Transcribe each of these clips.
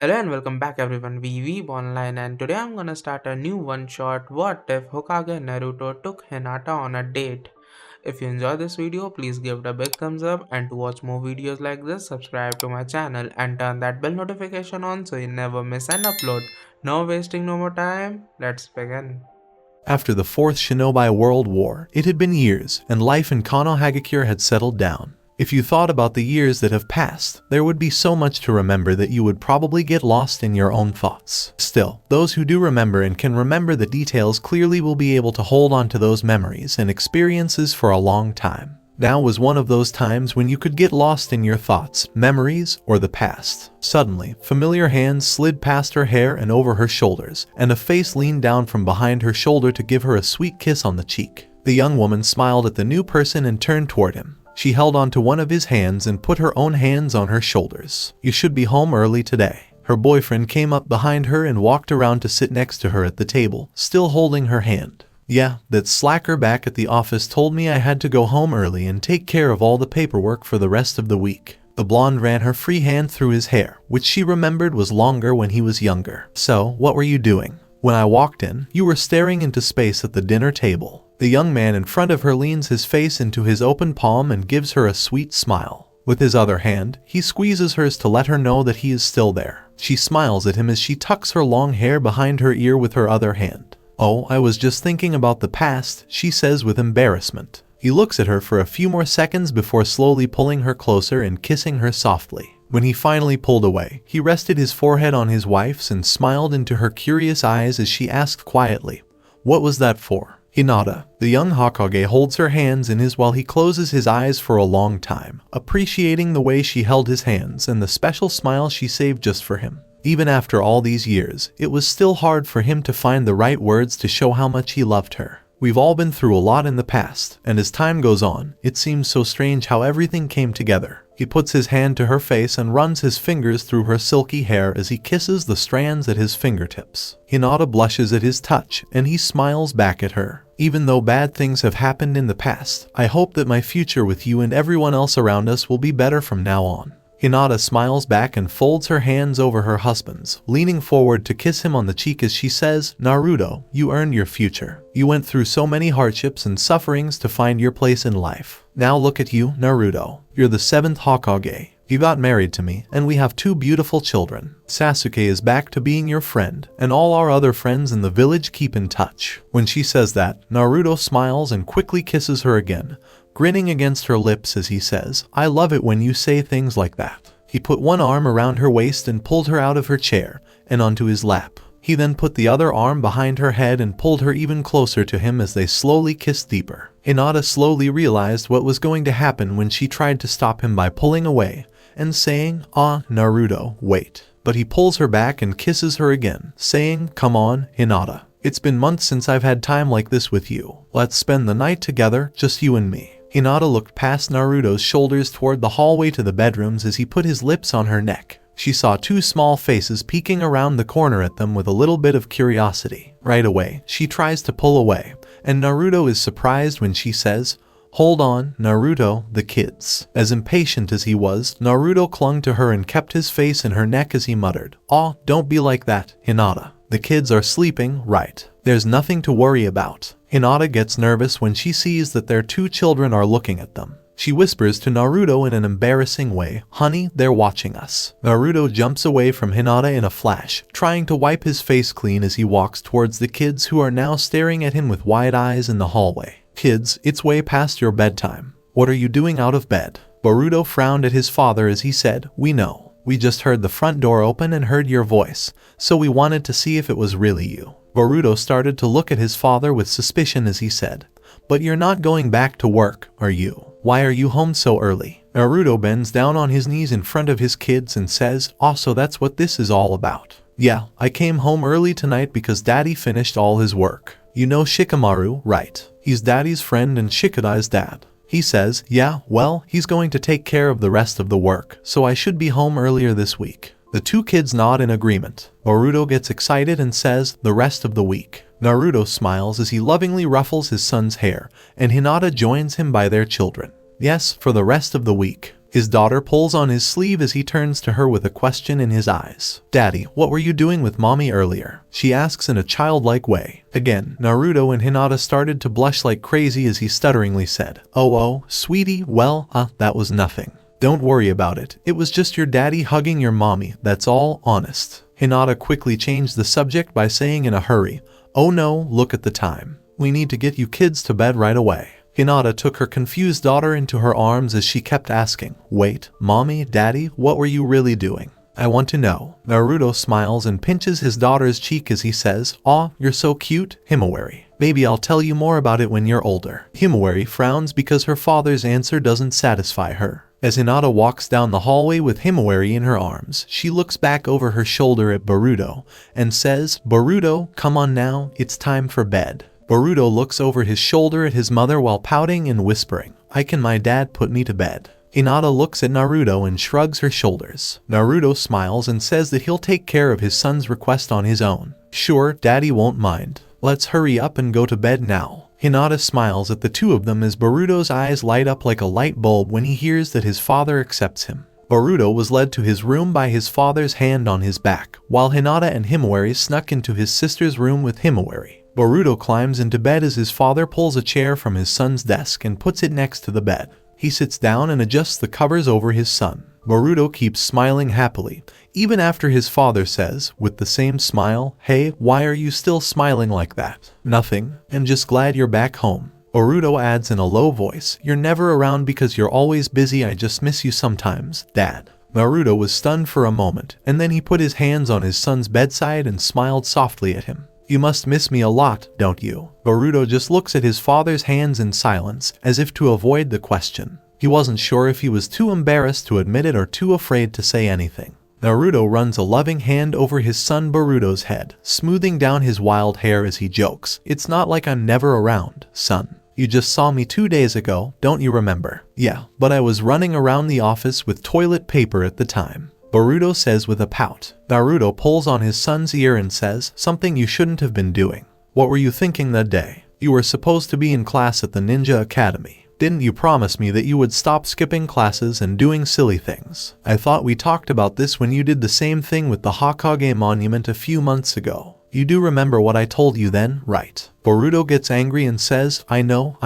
Hello and welcome back everyone, we Weeb online, and today I'm gonna start a new one shot. What if Hokage Naruto took Hinata on a date? If you enjoy this video, please give it a big thumbs up, and to watch more videos like this, subscribe to my channel and turn that bell notification on so you never miss an upload. No wasting no more time, let's begin. After the Fourth Shinobi World War, it had been years, and life in Konohagakure had settled down. If you thought about the years that have passed, there would be so much to remember that you would probably get lost in your own thoughts. Still, those who do remember and can remember the details clearly will be able to hold on to those memories and experiences for a long time. Now was one of those times when you could get lost in your thoughts, memories, or the past. Suddenly, familiar hands slid past her hair and over her shoulders, and a face leaned down from behind her shoulder to give her a sweet kiss on the cheek. The young woman smiled at the new person and turned toward him. She held onto one of his hands and put her own hands on her shoulders. "You should be home early today." Her boyfriend came up behind her and walked around to sit next to her at the table, still holding her hand. "Yeah, that slacker back at the office told me I had to go home early and take care of all the paperwork for the rest of the week." The blonde ran her free hand through his hair, which she remembered was longer when he was younger. "So, what were you doing?" "When I walked in, you were staring into space at the dinner table." The young man in front of her leans his face into his open palm and gives her a sweet smile. With his other hand, he squeezes hers to let her know that he is still there. She smiles at him as she tucks her long hair behind her ear with her other hand. "Oh, I was just thinking about the past," she says with embarrassment. He looks at her for a few more seconds before slowly pulling her closer and kissing her softly. When he finally pulled away, he rested his forehead on his wife's and smiled into her curious eyes as she asked quietly, "What was that for?" "Hinata." The young Hokage holds her hands in his while he closes his eyes for a long time, appreciating the way she held his hands and the special smile she saved just for him. Even after all these years, it was still hard for him to find the right words to show how much he loved her. We've all been through a lot in the past, and as time goes on, it seems so strange how everything came together. He puts his hand to her face and runs his fingers through her silky hair as he kisses the strands at his fingertips. Hinata blushes at his touch, and he smiles back at her. "Even though bad things have happened in the past, I hope that my future with you and everyone else around us will be better from now on." Hinata smiles back and folds her hands over her husband's, leaning forward to kiss him on the cheek as she says, "Naruto, you earned your future. You went through so many hardships and sufferings to find your place in life. Now look at you, Naruto. You're the 7th Hokage. You got married to me, and we have 2 beautiful children. Sasuke is back to being your friend, and all our other friends in the village keep in touch." When she says that, Naruto smiles and quickly kisses her again, grinning against her lips as he says, "I love it when you say things like that." He put one arm around her waist and pulled her out of her chair and onto his lap. He then put the other arm behind her head and pulled her even closer to him as they slowly kissed deeper. Hinata slowly realized what was going to happen when she tried to stop him by pulling away and saying, "Ah, Naruto, wait." But he pulls her back and kisses her again, saying, "Come on, Hinata. It's been months since I've had time like this with you. Let's spend the night together, just you and me." Hinata looked past Naruto's shoulders toward the hallway to the bedrooms as he put his lips on her neck. She saw 2 small faces peeking around the corner at them with a little bit of curiosity. Right away, she tries to pull away, and Naruto is surprised when she says, "Hold on, Naruto, the kids." As impatient as he was, Naruto clung to her and kept his face in her neck as he muttered, "Aw, don't be like that, Hinata. The kids are sleeping, right? There's nothing to worry about." Hinata gets nervous when she sees that their 2 children are looking at them. She whispers to Naruto in an embarrassing way, "Honey, they're watching us." Naruto jumps away from Hinata in a flash, trying to wipe his face clean as he walks towards the kids who are now staring at him with wide eyes in the hallway. "Kids, it's way past your bedtime. What are you doing out of bed?" Boruto frowned at his father as he said, "We know. We just heard the front door open and heard your voice, so we wanted to see if it was really you." Boruto started to look at his father with suspicion as he said, "But you're not going back to work, are you? Why are you home so early?" Naruto bends down on his knees in front of his kids and says, "So that's what this is all about. Yeah, I came home early tonight because Daddy finished all his work. You know Shikamaru, right? He's Daddy's friend and Shikada's dad." He says, "Yeah, well, he's going to take care of the rest of the work, so I should be home earlier this week." The 2 kids nod in agreement. Boruto gets excited and says, "The rest of the week." Naruto smiles as he lovingly ruffles his son's hair, and Hinata joins him by their children. "Yes, for the rest of the week." His daughter pulls on his sleeve as he turns to her with a question in his eyes. Daddy, what were you doing with mommy earlier? She asks in a childlike way. Again, Naruto and Hinata started to blush like crazy as he stutteringly said, "Oh, sweetie, well, that was nothing. Don't worry about it. It was just your daddy hugging your mommy, that's all, honest." Hinata quickly changed the subject by saying in a hurry, "Oh no, look at the time. We need to get you kids to bed right away." Hinata took her confused daughter into her arms as she kept asking, "Wait, mommy, daddy, what were you really doing? I want to know." Naruto smiles and pinches his daughter's cheek as he says, "Aw, you're so cute, Himawari. Maybe I'll tell you more about it when you're older." Himawari frowns because her father's answer doesn't satisfy her. As Hinata walks down the hallway with Himawari in her arms, she looks back over her shoulder at Boruto and says, "Boruto, come on now, it's time for bed." Boruto looks over his shoulder at his mother while pouting and whispering, "Can my dad put me to bed?" Hinata looks at Naruto and shrugs her shoulders. Naruto smiles and says that he'll take care of his son's request on his own. "Sure, daddy won't mind. Let's hurry up and go to bed now." Hinata smiles at the two of them as Boruto's eyes light up like a light bulb when he hears that his father accepts him. Boruto was led to his room by his father's hand on his back, while Hinata and Himawari snuck into his sister's room with Himawari. Boruto climbs into bed as his father pulls a chair from his son's desk and puts it next to the bed. He sits down and adjusts the covers over his son. Boruto keeps smiling happily, even after his father says, with the same smile, "Hey, why are you still smiling like that?" "Nothing, I'm just glad you're back home." Boruto adds in a low voice, "You're never around because you're always busy. I just miss you sometimes, Dad." Naruto was stunned for a moment, and then he put his hands on his son's bedside and smiled softly at him. "You must miss me a lot, don't you?" Boruto just looks at his father's hands in silence, as if to avoid the question. He wasn't sure if he was too embarrassed to admit it or too afraid to say anything. Naruto runs a loving hand over his son Boruto's head, smoothing down his wild hair as he jokes, "It's not like I'm never around, son. You just saw me 2 days ago, don't you remember?" "Yeah, but I was running around the office with toilet paper at the time," Boruto says with a pout. Naruto pulls on his son's ear and says, "Something you shouldn't have been doing. What were you thinking that day? You were supposed to be in class at the Ninja Academy. Didn't you promise me that you would stop skipping classes and doing silly things? I thought we talked about this when you did the same thing with the Hokage monument a few months ago. You do remember what I told you then, right?" Boruto gets angry and says, I know.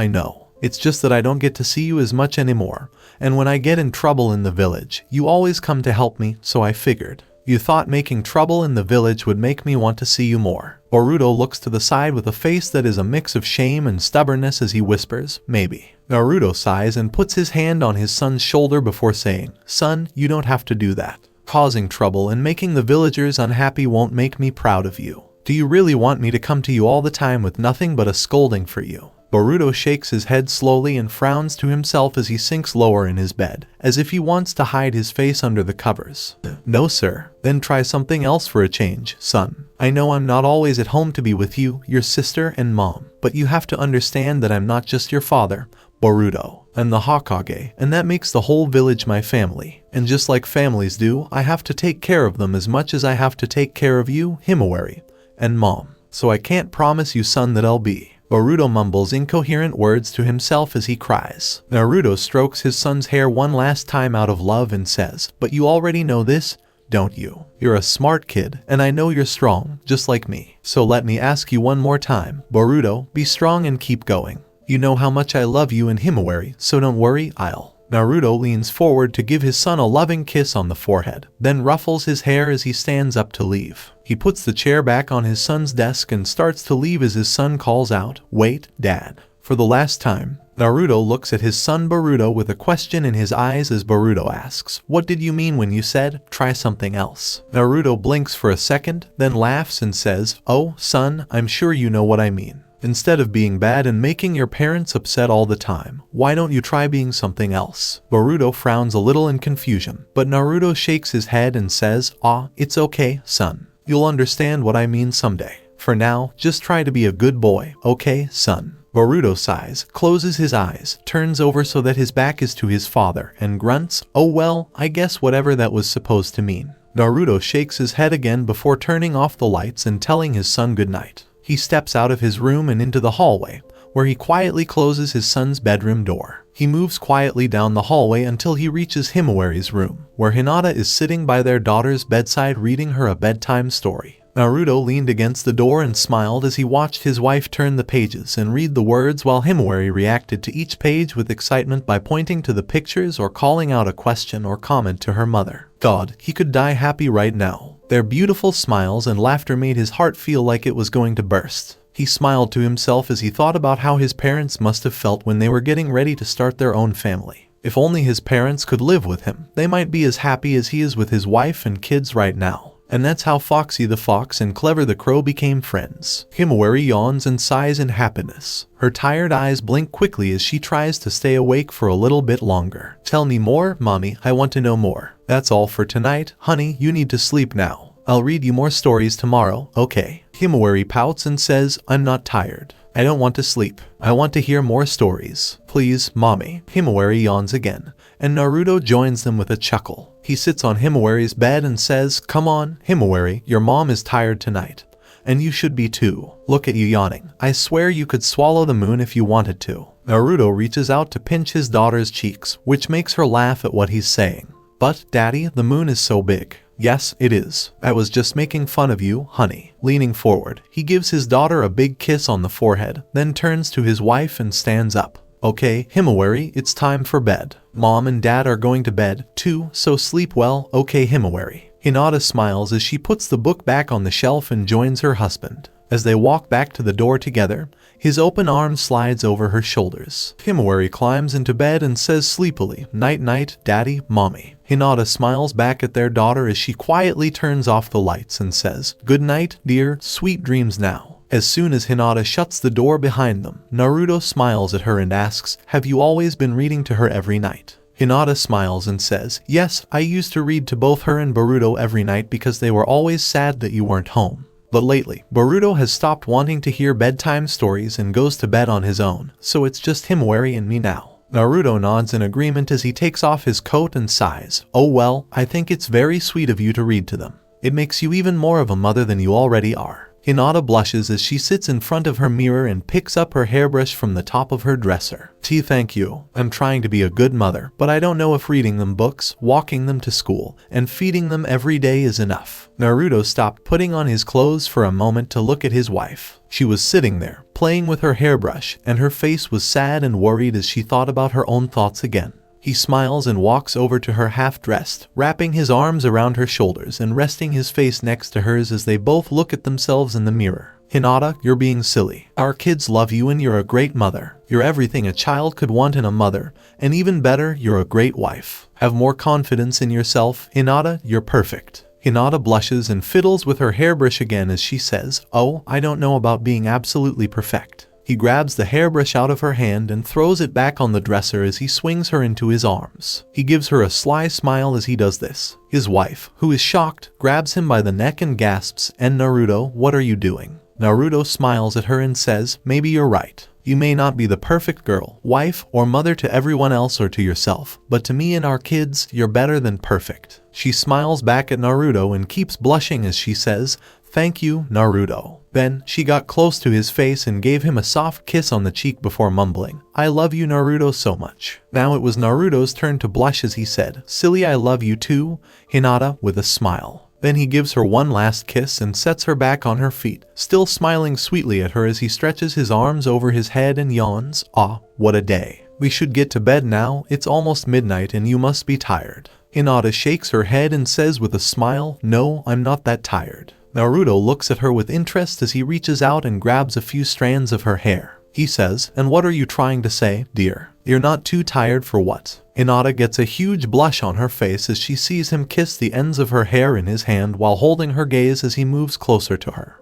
It's just that I don't get to see you as much anymore, and when I get in trouble in the village, you always come to help me, so I figured. You thought making trouble in the village would make me want to see you more." Boruto looks to the side with a face that is a mix of shame and stubbornness as he whispers, "Maybe." Naruto sighs and puts his hand on his son's shoulder before saying, "Son, you don't have to do that. Causing trouble and making the villagers unhappy won't make me proud of you. Do you really want me to come to you all the time with nothing but a scolding for you?" Boruto shakes his head slowly and frowns to himself as he sinks lower in his bed, as if he wants to hide his face under the covers. "No sir, then try something else for a change, son. I know I'm not always at home to be with you, your sister and mom, but you have to understand that I'm not just your father, Boruto. I'm the Hokage, and that makes the whole village my family. And just like families do, I have to take care of them as much as I have to take care of you, Himawari, and mom. So I can't promise you, son, that I'll be." Boruto mumbles incoherent words to himself as he cries. Naruto strokes his son's hair one last time out of love and says, "But you already know this, don't you? You're a smart kid, and I know you're strong, just like me. So let me ask you one more time, Boruto, be strong and keep going. You know how much I love you and Himawari, so don't worry, I'll." Naruto leans forward to give his son a loving kiss on the forehead, then ruffles his hair as he stands up to leave. He puts the chair back on his son's desk and starts to leave as his son calls out, "Wait, Dad." For the last time, Naruto looks at his son Boruto with a question in his eyes as Boruto asks, "What did you mean when you said, try something else?" Naruto blinks for a second, then laughs and says, "Oh, son, I'm sure you know what I mean. Instead of being bad and making your parents upset all the time, why don't you try being something else?" Boruto frowns a little in confusion, but Naruto shakes his head and says, "It's okay, son. You'll understand what I mean someday. For now, just try to be a good boy, okay, son?" Boruto sighs, closes his eyes, turns over so that his back is to his father, and grunts, "Oh well, I guess whatever that was supposed to mean." Naruto shakes his head again before turning off the lights and telling his son goodnight. He steps out of his room and into the hallway, where he quietly closes his son's bedroom door. He moves quietly down the hallway until he reaches Himawari's room, where Hinata is sitting by their daughter's bedside reading her a bedtime story. Naruto leaned against the door and smiled as he watched his wife turn the pages and read the words, while Himawari reacted to each page with excitement by pointing to the pictures or calling out a question or comment to her mother. God, he could die happy right now. Their beautiful smiles and laughter made his heart feel like it was going to burst. He smiled to himself as he thought about how his parents must have felt when they were getting ready to start their own family. If only his parents could live with him, they might be as happy as he is with his wife and kids right now. And that's how Foxy the Fox and Clever the Crow became friends. Himawari yawns and sighs in happiness. Her tired eyes blink quickly as she tries to stay awake for a little bit longer. Tell me more, mommy, I want to know more. That's all for tonight, honey, you need to sleep now. I'll read you more stories tomorrow, okay? Himawari pouts and says, I'm not tired. I don't want to sleep. I want to hear more stories. Please, mommy. Himawari yawns again, and Naruto joins them with a chuckle. He sits on Himawari's bed and says, come on, Himawari, your mom is tired tonight. And you should be too. Look at you yawning. I swear you could swallow the moon if you wanted to. Naruto reaches out to pinch his daughter's cheeks, which makes her laugh at what he's saying. But, Daddy, the moon is so big. Yes, it is. I was just making fun of you, honey. Leaning forward, he gives his daughter a big kiss on the forehead, then turns to his wife and stands up. Okay, Himawari, it's time for bed. Mom and Dad are going to bed, too, so sleep well, okay Himawari. Hinata smiles as she puts the book back on the shelf and joins her husband. As they walk back to the door together, his open arm slides over her shoulders. Himawari climbs into bed and says sleepily, night-night, Daddy, Mommy. Hinata smiles back at their daughter as she quietly turns off the lights and says, good night, dear, sweet dreams now. As soon as Hinata shuts the door behind them, Naruto smiles at her and asks, have you always been reading to her every night? Hinata smiles and says, yes, I used to read to both her and Boruto every night because they were always sad that you weren't home. But lately, Boruto has stopped wanting to hear bedtime stories and goes to bed on his own, so it's just Himawari and me now. Naruto nods in agreement as he takes off his coat and sighs. Oh well, I think it's very sweet of you to read to them. It makes you even more of a mother than you already are. Hinata blushes as she sits in front of her mirror and picks up her hairbrush from the top of her dresser. Thank you. I'm trying to be a good mother, but I don't know if reading them books, walking them to school, and feeding them every day is enough. Naruto stopped putting on his clothes for a moment to look at his wife. She was sitting there, playing with her hairbrush, and her face was sad and worried as she thought about her own thoughts again. He smiles and walks over to her half-dressed, wrapping his arms around her shoulders and resting his face next to hers as they both look at themselves in the mirror. Hinata, you're being silly. Our kids love you and you're a great mother. You're everything a child could want in a mother, and even better, you're a great wife. Have more confidence in yourself. Hinata, you're perfect. Hinata blushes and fiddles with her hairbrush again as she says, oh, I don't know about being absolutely perfect. He grabs the hairbrush out of her hand and throws it back on the dresser as he swings her into his arms. He gives her a sly smile as he does this. His wife, who is shocked, grabs him by the neck and gasps, and Naruto, what are you doing? Naruto smiles at her and says, maybe you're right. You may not be the perfect girl, wife, or mother to everyone else or to yourself, but to me and our kids, you're better than perfect. She smiles back at Naruto and keeps blushing as she says, thank you, Naruto. Then, she got close to his face and gave him a soft kiss on the cheek before mumbling, I love you Naruto so much. Now it was Naruto's turn to blush as he said, silly I love you too, Hinata, with a smile. Then he gives her one last kiss and sets her back on her feet, still smiling sweetly at her as he stretches his arms over his head and yawns, ah, what a day. We should get to bed now, it's almost midnight and you must be tired. Hinata shakes her head and says with a smile, no, I'm not that tired. Naruto looks at her with interest as he reaches out and grabs a few strands of her hair. He says, and what are you trying to say, dear? You're not too tired for what? Hinata gets a huge blush on her face as she sees him kiss the ends of her hair in his hand while holding her gaze as he moves closer to her.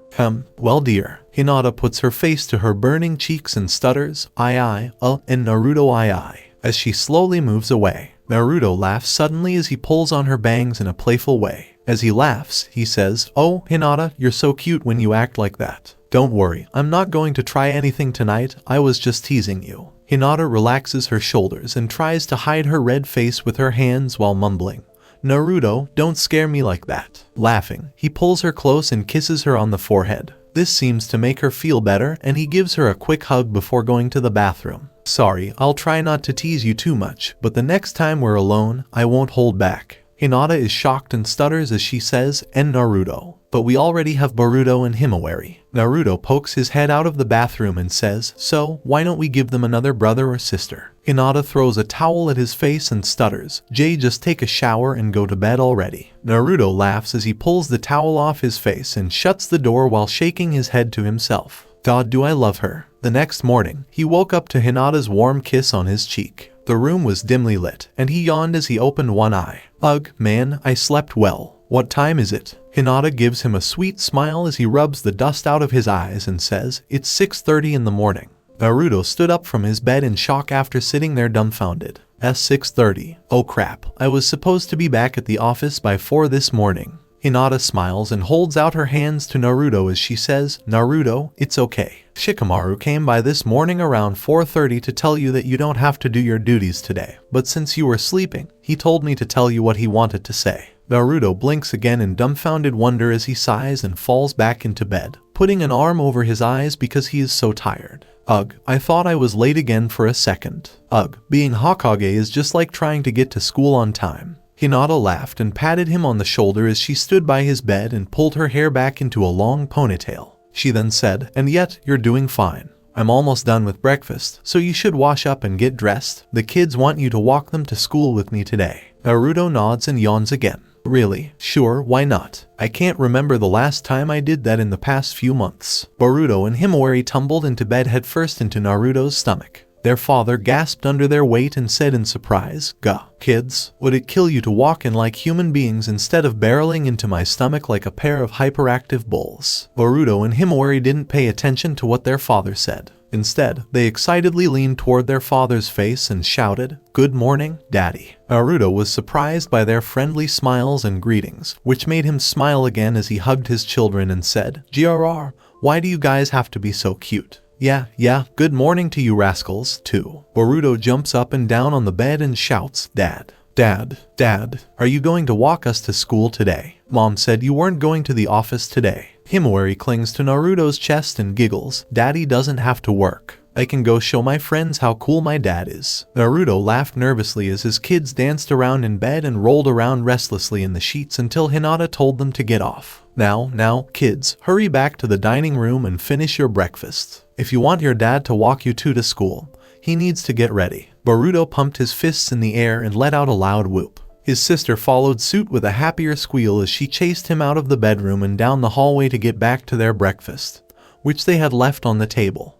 Well dear. Hinata puts her face to her burning cheeks and stutters, and Naruto I. As she slowly moves away. Naruto laughs suddenly as he pulls on her bangs in a playful way. As he laughs, he says, oh, Hinata, you're so cute when you act like that. Don't worry, I'm not going to try anything tonight, I was just teasing you. Hinata relaxes her shoulders and tries to hide her red face with her hands while mumbling, Naruto, don't scare me like that. Laughing, he pulls her close and kisses her on the forehead. This seems to make her feel better, and he gives her a quick hug before going to the bathroom. Sorry, I'll try not to tease you too much, but the next time we're alone, I won't hold back. Hinata is shocked and stutters as she says, and Naruto. But we already have Boruto and Himawari. Naruto pokes his head out of the bathroom and says, so, why don't we give them another brother or sister? Hinata throws a towel at his face and stutters, Jay, just take a shower and go to bed already. Naruto laughs as he pulls the towel off his face and shuts the door while shaking his head to himself. God, do I love her. The next morning, he woke up to Hinata's warm kiss on his cheek. The room was dimly lit, and he yawned as he opened one eye. Ugh, man, I slept well. What time is it? Hinata gives him a sweet smile as he rubs the dust out of his eyes and says, it's 6:30 in the morning. Naruto stood up from his bed in shock after sitting there dumbfounded. At 6:30. Oh crap, I was supposed to be back at the office by 4 this morning. Hinata smiles and holds out her hands to Naruto as she says, Naruto, it's okay. Shikamaru came by this morning around 4:30 to tell you that you don't have to do your duties today, but since you were sleeping, he told me to tell you what he wanted to say. Naruto blinks again in dumbfounded wonder as he sighs and falls back into bed, putting an arm over his eyes because he is so tired. Ugh, I thought I was late again for a second. Ugh, being Hokage is just like trying to get to school on time. Hinata laughed and patted him on the shoulder as she stood by his bed and pulled her hair back into a long ponytail. She then said, and yet, you're doing fine. I'm almost done with breakfast, so you should wash up and get dressed. The kids want you to walk them to school with me today. Naruto nods and yawns again. Really? Sure, why not? I can't remember the last time I did that in the past few months. Boruto and Himawari tumbled into bed headfirst into Naruto's stomach. Their father gasped under their weight and said in surprise, Gah, kids, would it kill you to walk in like human beings instead of barreling into my stomach like a pair of hyperactive bulls? Boruto and Himawari didn't pay attention to what their father said. Instead, they excitedly leaned toward their father's face and shouted, Good morning, Daddy. Naruto was surprised by their friendly smiles and greetings, which made him smile again as he hugged his children and said, GRR, why do you guys have to be so cute? Yeah, good morning to you rascals, too. Boruto jumps up and down on the bed and shouts, Dad, are you going to walk us to school today? Mom said you weren't going to the office today. Himawari clings to Naruto's chest and giggles, Daddy doesn't have to work. I can go show my friends how cool my dad is. Naruto laughed nervously as his kids danced around in bed and rolled around restlessly in the sheets until Hinata told them to get off. Now, kids, hurry back to the dining room and finish your breakfast. If you want your dad to walk you two to school, he needs to get ready. Boruto pumped his fists in the air and let out a loud whoop. His sister followed suit with a happier squeal as she chased him out of the bedroom and down the hallway to get back to their breakfast, which they had left on the table.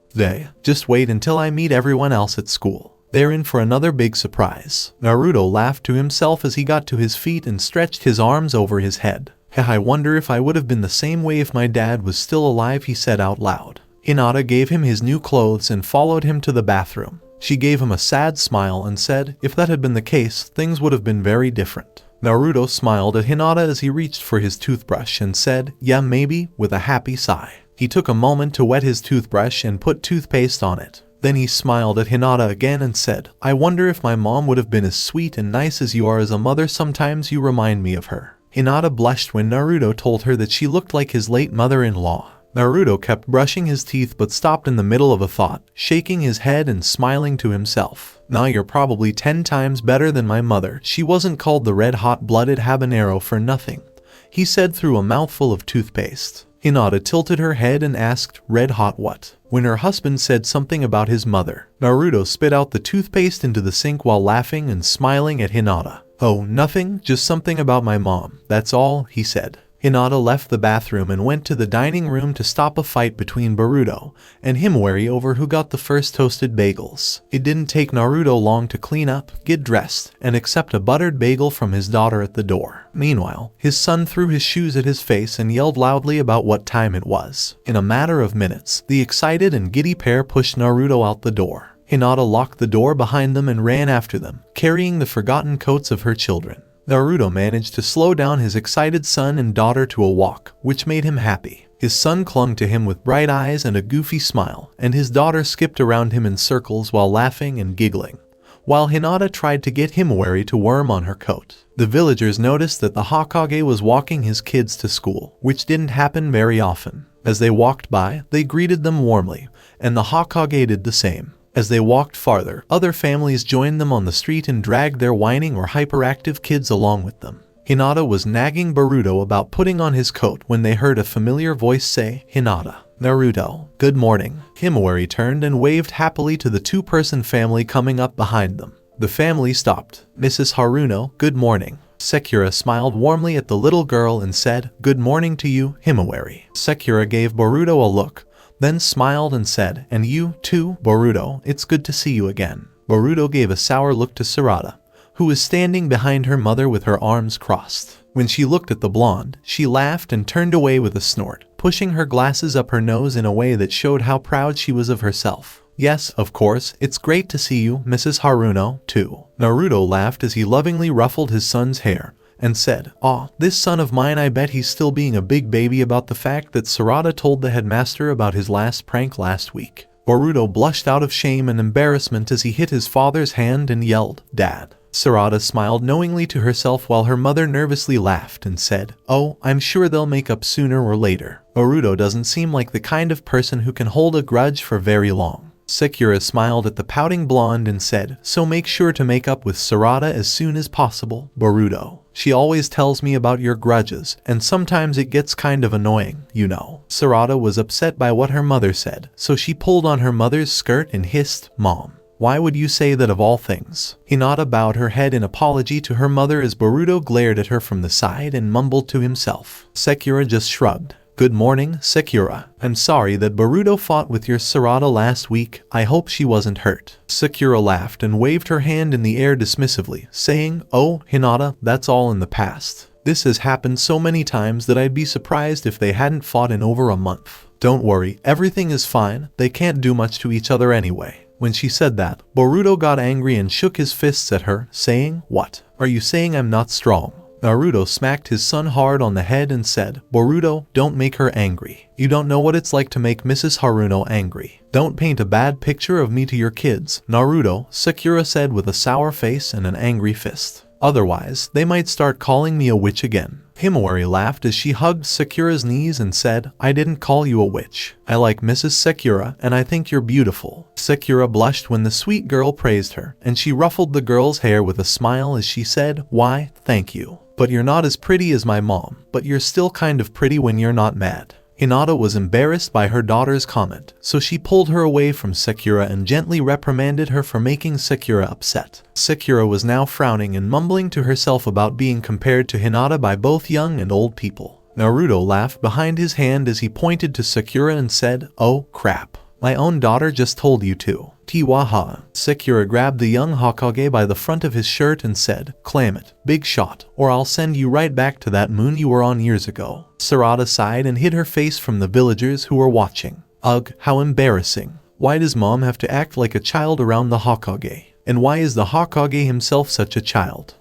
Just wait until I meet everyone else at school. They're in for another big surprise. Naruto laughed to himself as he got to his feet and stretched his arms over his head. I wonder if I would have been the same way if my dad was still alive, he said out loud. Hinata gave him his new clothes and followed him to the bathroom. She gave him a sad smile and said, if that had been the case, things would have been very different. Naruto smiled at Hinata as he reached for his toothbrush and said, yeah, maybe, with a happy sigh. He took a moment to wet his toothbrush and put toothpaste on it. Then he smiled at Hinata again and said, I wonder if my mom would have been as sweet and nice as you are as a mother. Sometimes you remind me of her. Hinata blushed when Naruto told her that she looked like his late mother-in-law. Naruto kept brushing his teeth but stopped in the middle of a thought, shaking his head and smiling to himself. Now you're probably 10 times better than my mother. She wasn't called the red-hot-blooded habanero for nothing, he said through a mouthful of toothpaste. Hinata tilted her head and asked, red hot what? When her husband said something about his mother, Naruto spit out the toothpaste into the sink while laughing and smiling at Hinata. Oh, nothing, just something about my mom, that's all, he said. Hinata left the bathroom and went to the dining room to stop a fight between Boruto and Himawari over who got the first toasted bagels. It didn't take Naruto long to clean up, get dressed, and accept a buttered bagel from his daughter at the door. Meanwhile, his son threw his shoes at his face and yelled loudly about what time it was. In a matter of minutes, the excited and giddy pair pushed Naruto out the door. Hinata locked the door behind them and ran after them, carrying the forgotten coats of her children. Naruto managed to slow down his excited son and daughter to a walk, which made him happy. His son clung to him with bright eyes and a goofy smile, and his daughter skipped around him in circles while laughing and giggling. while Hinata tried to get Himawari to worm on her coat. The villagers noticed that the Hokage was walking his kids to school, which didn't happen very often. As they walked by, they greeted them warmly, and the Hokage did the same. As they walked farther, other families joined them on the street and dragged their whining or hyperactive kids along with them. Hinata was nagging Boruto about putting on his coat when they heard a familiar voice say, "Hinata, Naruto, good morning." Himawari turned and waved happily to the two-person family coming up behind them. The family stopped. "Mrs. Haruno, good morning." Sekura smiled warmly at the little girl and said, "Good morning to you, Himawari." Sekura gave Boruto a look, then smiled and said, "And you, too, Boruto, it's good to see you again." Boruto gave a sour look to Sarada, who was standing behind her mother with her arms crossed. When she looked at the blonde, she laughed and turned away with a snort, pushing her glasses up her nose in a way that showed how proud she was of herself. "Yes, of course, it's great to see you, Mrs. Haruno, too." Naruto laughed as he lovingly ruffled his son's hair, and said, "Aw, this son of mine, I bet he's still being a big baby about the fact that Sarada told the headmaster about his last prank last week." Boruto blushed out of shame and embarrassment as he hit his father's hand and yelled, "Dad." Sarada smiled knowingly to herself while her mother nervously laughed and said, "Oh, I'm sure they'll make up sooner or later. Boruto doesn't seem like the kind of person who can hold a grudge for very long." Sekura smiled at the pouting blonde and said, "So make sure to make up with Sarada as soon as possible, Boruto. She always tells me about your grudges, and sometimes it gets kind of annoying, you know." Sarada was upset by what her mother said, so she pulled on her mother's skirt and hissed, "Mom, why would you say that of all things?" Hinata bowed her head in apology to her mother as Boruto glared at her from the side and mumbled to himself. Sekura just shrugged. "Good morning, Sekura. I'm sorry that Boruto fought with your Sarada last week. I hope she wasn't hurt." Sekura laughed and waved her hand in the air dismissively, saying, "Oh, Hinata, that's all in the past. This has happened so many times that I'd be surprised if they hadn't fought in over a month. Don't worry, everything is fine. They can't do much to each other anyway." When she said that, Boruto got angry and shook his fists at her, saying, "What? Are you saying I'm not strong?" Naruto smacked his son hard on the head and said, "Boruto, don't make her angry. You don't know what it's like to make Mrs. Haruno angry. Don't paint a bad picture of me to your kids, Naruto," Sekura said with a sour face and an angry fist. "Otherwise, they might start calling me a witch again." Himawari laughed as she hugged Sekura's knees and said, "I didn't call you a witch. I like Mrs. Sekura, and I think you're beautiful." Sekura blushed when the sweet girl praised her, and she ruffled the girl's hair with a smile as she said, "Why, thank you. But you're not as pretty as my mom, but you're still kind of pretty when you're not mad." Hinata was embarrassed by her daughter's comment, so she pulled her away from Sekura and gently reprimanded her for making Sekura upset. Sekura was now frowning and mumbling to herself about being compared to Hinata by both young and old people. Naruto laughed behind his hand as he pointed to Sekura and said, "Oh, crap. My own daughter just told you to." Tiwaha. Sekura grabbed the young Hokage by the front of his shirt and said, "Clam it, big shot, or I'll send you right back to that moon you were on years ago." Sarada sighed and hid her face from the villagers who were watching. Ugh, how embarrassing. Why does mom have to act like a child around the Hokage? And why is the Hokage himself such a child?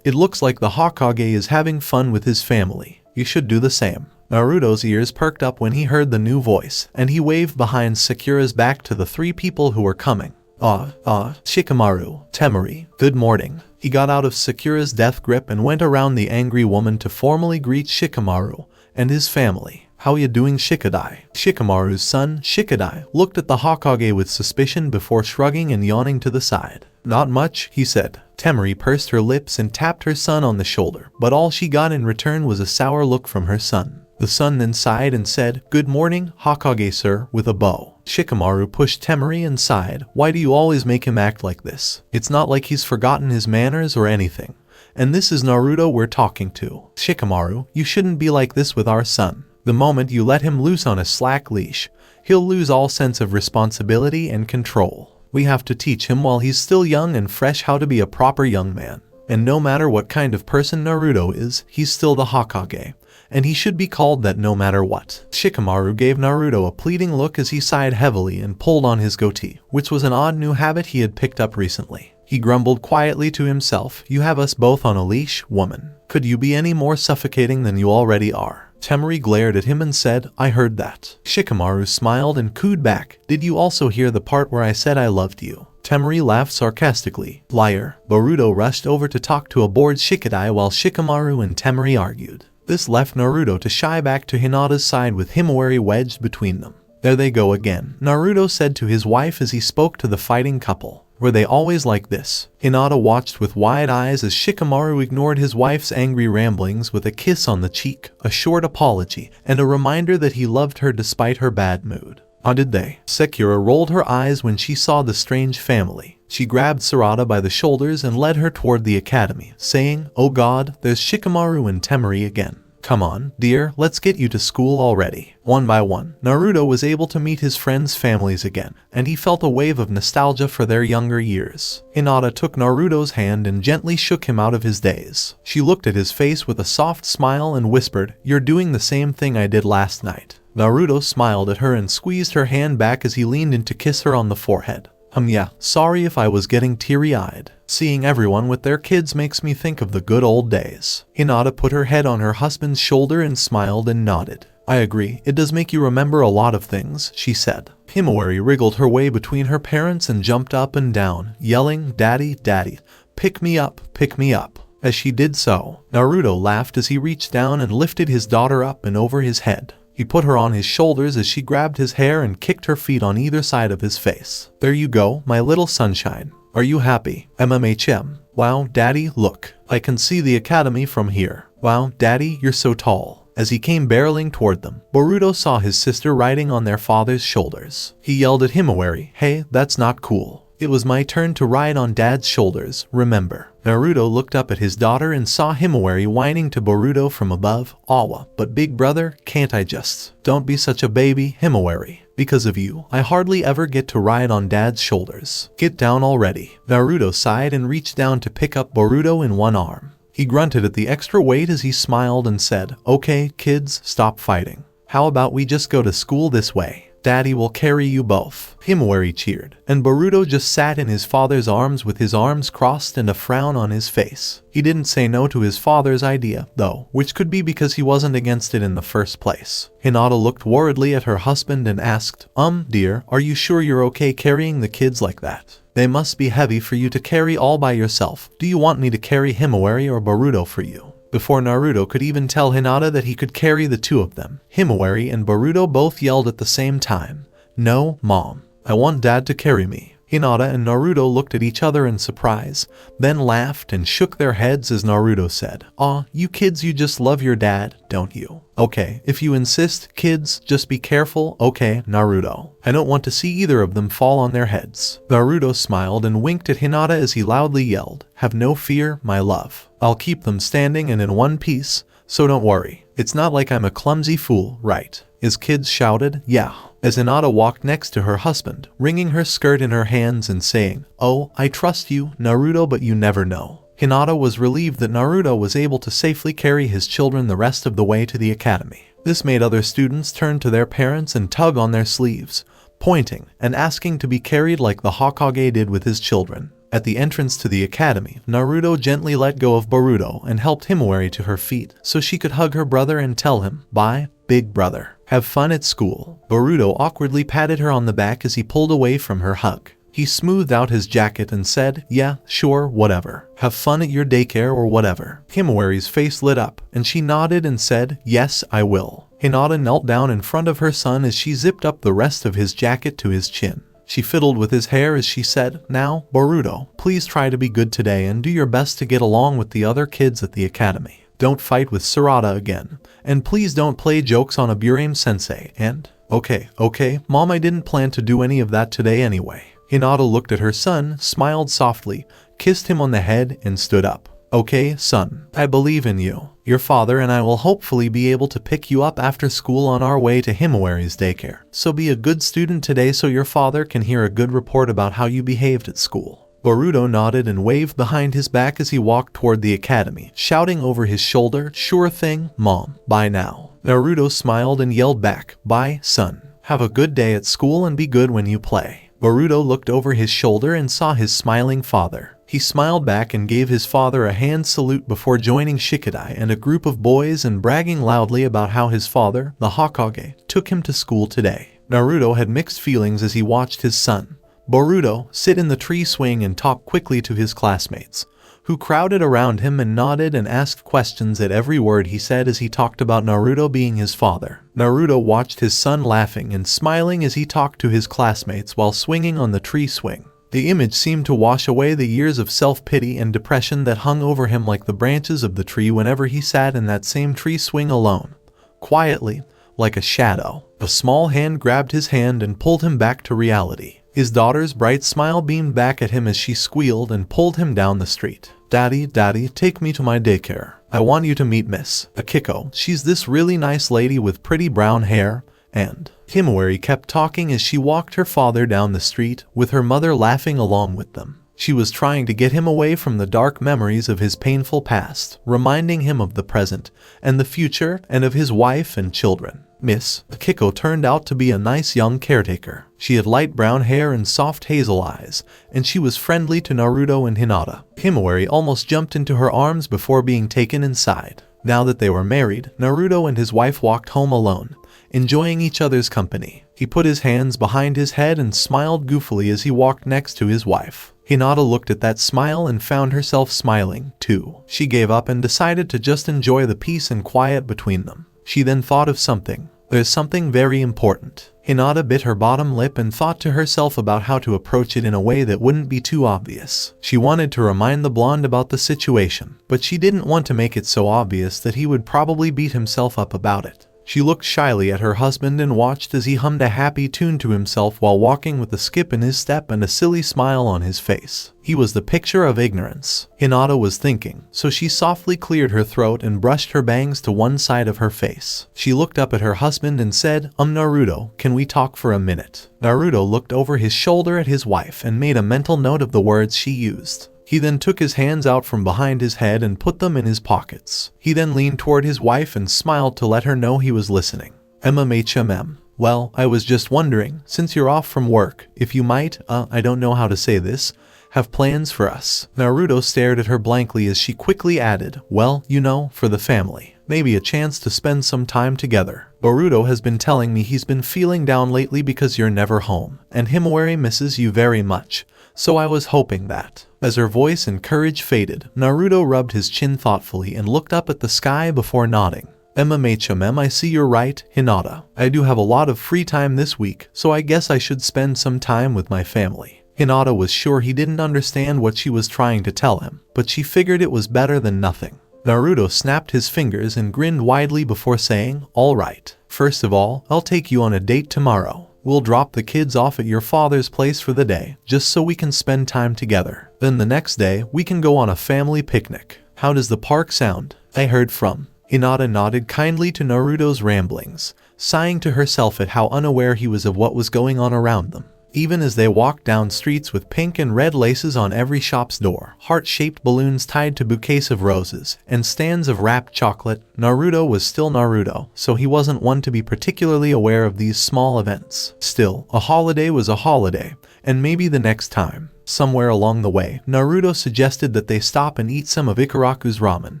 It looks like the Hokage is having fun with his family. You should do the same. Naruto's ears perked up when he heard the new voice, and he waved behind Sekura's back to the three people who were coming. Shikamaru, Temari, good morning." He got out of Sekura's death grip and went around the angry woman to formally greet Shikamaru and his family. "How ya doing, Shikadai?" Shikamaru's son, Shikadai, looked at the Hokage with suspicion before shrugging and yawning to the side. "Not much," he said. Temari pursed her lips and tapped her son on the shoulder, but all she got in return was a sour look from her son. The son then sighed and said, "Good morning, Hokage sir," with a bow. Shikamaru pushed Temari and sighed, "Why do you always make him act like this? It's not like he's forgotten his manners or anything. And this is Naruto we're talking to. Shikamaru, you shouldn't be like this with our son. The moment you let him loose on a slack leash, he'll lose all sense of responsibility and control. We have to teach him while he's still young and fresh how to be a proper young man. And no matter what kind of person Naruto is, he's still the Hokage, and he should be called that no matter what." Shikamaru gave Naruto a pleading look as he sighed heavily and pulled on his goatee, which was an odd new habit he had picked up recently. He grumbled quietly to himself, "You have us both on a leash, woman. Could you be any more suffocating than you already are?" Temari glared at him and said, "I heard that." Shikamaru smiled and cooed back, "Did you also hear the part where I said I loved you?" Temari laughed sarcastically. Liar. Boruto rushed over to talk to a bored Shikadai while Shikamaru and Temari argued. This left Naruto to shy back to Hinata's side with Himawari wedged between them. There they go again, Naruto said to his wife as he spoke to the fighting couple. Were they always like this? Hinata watched with wide eyes as Shikamaru ignored his wife's angry ramblings with a kiss on the cheek, a short apology, and a reminder that he loved her despite her bad mood. Did they? Sekira rolled her eyes when she saw the strange family. She grabbed Sarada by the shoulders and led her toward the academy, saying, "Oh God, there's Shikamaru and Temari again. Come on, dear, let's get you to school already." One by one, Naruto was able to meet his friends' families again, and he felt a wave of nostalgia for their younger years. Hinata took Naruto's hand and gently shook him out of his daze. She looked at his face with a soft smile and whispered, "You're doing the same thing I did last night." Naruto smiled at her and squeezed her hand back as he leaned in to kiss her on the forehead. Yeah, sorry if I was getting teary-eyed. Seeing everyone with their kids makes me think of the good old days." Hinata put her head on her husband's shoulder and smiled and nodded. "I agree, it does make you remember a lot of things," she said. Himawari wriggled her way between her parents and jumped up and down, yelling, "Daddy, Daddy, pick me up, pick me up." As she did so, Naruto laughed as he reached down and lifted his daughter up and over his head. He put her on his shoulders as she grabbed his hair and kicked her feet on either side of his face. "There you go, my little sunshine. Are you happy? MMHM. Wow, Daddy, look. I can see the academy from here. Wow, Daddy, you're so tall." As he came barreling toward them, Boruto saw his sister riding on their father's shoulders. He yelled at Himawari, "Hey, that's not cool. It was my turn to ride on Dad's shoulders, remember." Naruto looked up at his daughter and saw Himawari whining to Boruto from above. "Awa, but big brother, can't I just? Don't be such a baby, Himawari. Because of you, I hardly ever get to ride on Dad's shoulders. Get down already." Naruto sighed and reached down to pick up Boruto in one arm. He grunted at the extra weight as he smiled and said, "Okay, kids, stop fighting. How about we just go to school this way? Daddy will carry you both." Himawari cheered, and Boruto just sat in his father's arms with his arms crossed and a frown on his face. He didn't say no to his father's idea, though, which could be because he wasn't against it in the first place. Hinata looked worriedly at her husband and asked, Dear, are you sure you're okay carrying the kids like that? They must be heavy for you to carry all by yourself. Do you want me to carry Himawari or Boruto for you?" Before Naruto could even tell Hinata that he could carry the two of them, Himawari and Boruto both yelled at the same time, "No, Mom. I want Dad to carry me." Hinata and Naruto looked at each other in surprise, then laughed and shook their heads as Naruto said, "Aw, you kids, you just love your dad, don't you? Okay, if you insist, kids, just be careful, okay, Naruto. I don't want to see either of them fall on their heads." Naruto smiled and winked at Hinata as he loudly yelled, "Have no fear, my love. I'll keep them standing and in one piece, so don't worry. It's not like I'm a clumsy fool, right?" His kids shouted, "Yeah," as Hinata walked next to her husband, wringing her skirt in her hands and saying, "Oh, I trust you, Naruto, but you never know." Hinata was relieved that Naruto was able to safely carry his children the rest of the way to the academy. This made other students turn to their parents and tug on their sleeves, pointing and asking to be carried like the Hokage did with his children. At the entrance to the academy, Naruto gently let go of Boruto and helped Himawari to her feet so she could hug her brother and tell him, "Bye, big brother. Have fun at school." Boruto awkwardly patted her on the back as he pulled away from her hug. He smoothed out his jacket and said, "Yeah, sure, whatever. Have fun at your daycare or whatever." Himawari's face lit up, and she nodded and said, "Yes, I will." Hinata knelt down in front of her son as she zipped up the rest of his jacket to his chin. She fiddled with his hair as she said, "Now, Boruto, please try to be good today and do your best to get along with the other kids at the academy. Don't fight with Sarada again. And please don't play jokes on Aburame-sensei and..." Okay, Mom, I didn't plan to do any of that today anyway." Hinata looked at her son, smiled softly, kissed him on the head, and stood up. "Okay, son, I believe in you. Your father and I will hopefully be able to pick you up after school on our way to Himawari's daycare. So be a good student today so your father can hear a good report about how you behaved at school." Boruto nodded and waved behind his back as he walked toward the academy, shouting over his shoulder, "Sure thing, Mom. Bye now." Naruto smiled and yelled back, "Bye, son. Have a good day at school and be good when you play." Boruto looked over his shoulder and saw his smiling father. He smiled back and gave his father a hand salute before joining Shikadai and a group of boys and bragging loudly about how his father, the Hokage, took him to school today. Naruto had mixed feelings as he watched his son, Boruto, sit in the tree swing and talk quickly to his classmates, who crowded around him and nodded and asked questions at every word he said as he talked about Naruto being his father. Naruto watched his son laughing and smiling as he talked to his classmates while swinging on the tree swing. The image seemed to wash away the years of self-pity and depression that hung over him like the branches of the tree whenever he sat in that same tree swing alone. Quietly, like a shadow, a small hand grabbed his hand and pulled him back to reality. His daughter's bright smile beamed back at him as she squealed and pulled him down the street. "Daddy, Daddy, take me to my daycare. I want you to meet Miss Akiko. She's this really nice lady with pretty brown hair." And Himawari kept talking as she walked her father down the street, with her mother laughing along with them. She was trying to get him away from the dark memories of his painful past, reminding him of the present and the future and of his wife and children. Miss Akiko turned out to be a nice young caretaker. She had light brown hair and soft hazel eyes, and she was friendly to Naruto and Hinata. Himawari almost jumped into her arms before being taken inside. Now that they were married, Naruto and his wife walked home alone, enjoying each other's company. He put his hands behind his head and smiled goofily as he walked next to his wife. Hinata looked at that smile and found herself smiling, too. She gave up and decided to just enjoy the peace and quiet between them. She then thought of something. There's something very important. Hinata bit her bottom lip and thought to herself about how to approach it in a way that wouldn't be too obvious. She wanted to remind the blonde about the situation, but she didn't want to make it so obvious that he would probably beat himself up about it. She looked shyly at her husband and watched as he hummed a happy tune to himself while walking with a skip in his step and a silly smile on his face. He was the picture of ignorance, Hinata was thinking, so she softly cleared her throat and brushed her bangs to one side of her face. She looked up at her husband and said, Naruto, can we talk for a minute?" Naruto looked over his shoulder at his wife and made a mental note of the words she used. He then took his hands out from behind his head and put them in his pockets. He then leaned toward his wife and smiled to let her know he was listening. "MMHMM. Well, I was just wondering, since you're off from work, if you might, I don't know how to say this, have plans for us." Naruto stared at her blankly as she quickly added, "Well, you know, for the family. Maybe a chance to spend some time together. Boruto has been telling me he's been feeling down lately because you're never home, and Himawari misses you very much. So I was hoping that." As her voice and courage faded, Naruto rubbed his chin thoughtfully and looked up at the sky before nodding. "MMHMM, I see you're right, Hinata. I do have a lot of free time this week, so I guess I should spend some time with my family." Hinata was sure he didn't understand what she was trying to tell him, but she figured it was better than nothing. Naruto snapped his fingers and grinned widely before saying, "All right. First of all, I'll take you on a date tomorrow. We'll drop the kids off at your father's place for the day, just so we can spend time together. Then the next day, we can go on a family picnic. How does the park sound?" I heard from. Hinata nodded kindly to Naruto's ramblings, sighing to herself at how unaware he was of what was going on around them. Even as they walked down streets with pink and red laces on every shop's door, heart-shaped balloons tied to bouquets of roses, and stands of wrapped chocolate, Naruto was still Naruto, so he wasn't one to be particularly aware of these small events. Still, a holiday was a holiday, and maybe the next time. Somewhere along the way, Naruto suggested that they stop and eat some of Ikaraku's ramen.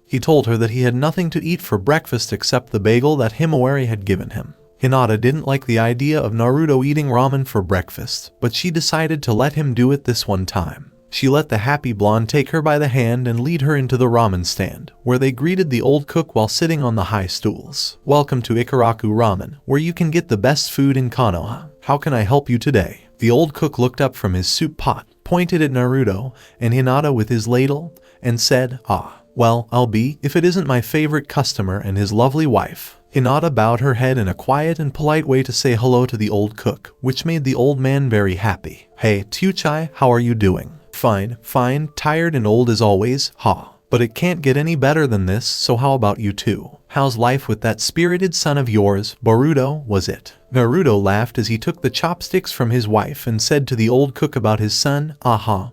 He told her that he had nothing to eat for breakfast except the bagel that Himawari had given him. Hinata didn't like the idea of Naruto eating ramen for breakfast, but she decided to let him do it this one time. She let the happy blonde take her by the hand and lead her into the ramen stand, where they greeted the old cook while sitting on the high stools. "Welcome to Ikaraku Ramen, where you can get the best food in Konoha. How can I help you today?" The old cook looked up from his soup pot, pointed at Naruto and Hinata with his ladle, and said, Well, I'll be, if it isn't my favorite customer and his lovely wife." Hinata bowed her head in a quiet and polite way to say hello to the old cook, which made the old man very happy. "Hey, Tsuchai, how are you doing?" Fine, tired and old as always, But it can't get any better than this, so how about you too? How's life with that spirited son of yours, Boruto, was it?" Naruto laughed as he took the chopsticks from his wife and said to the old cook about his son,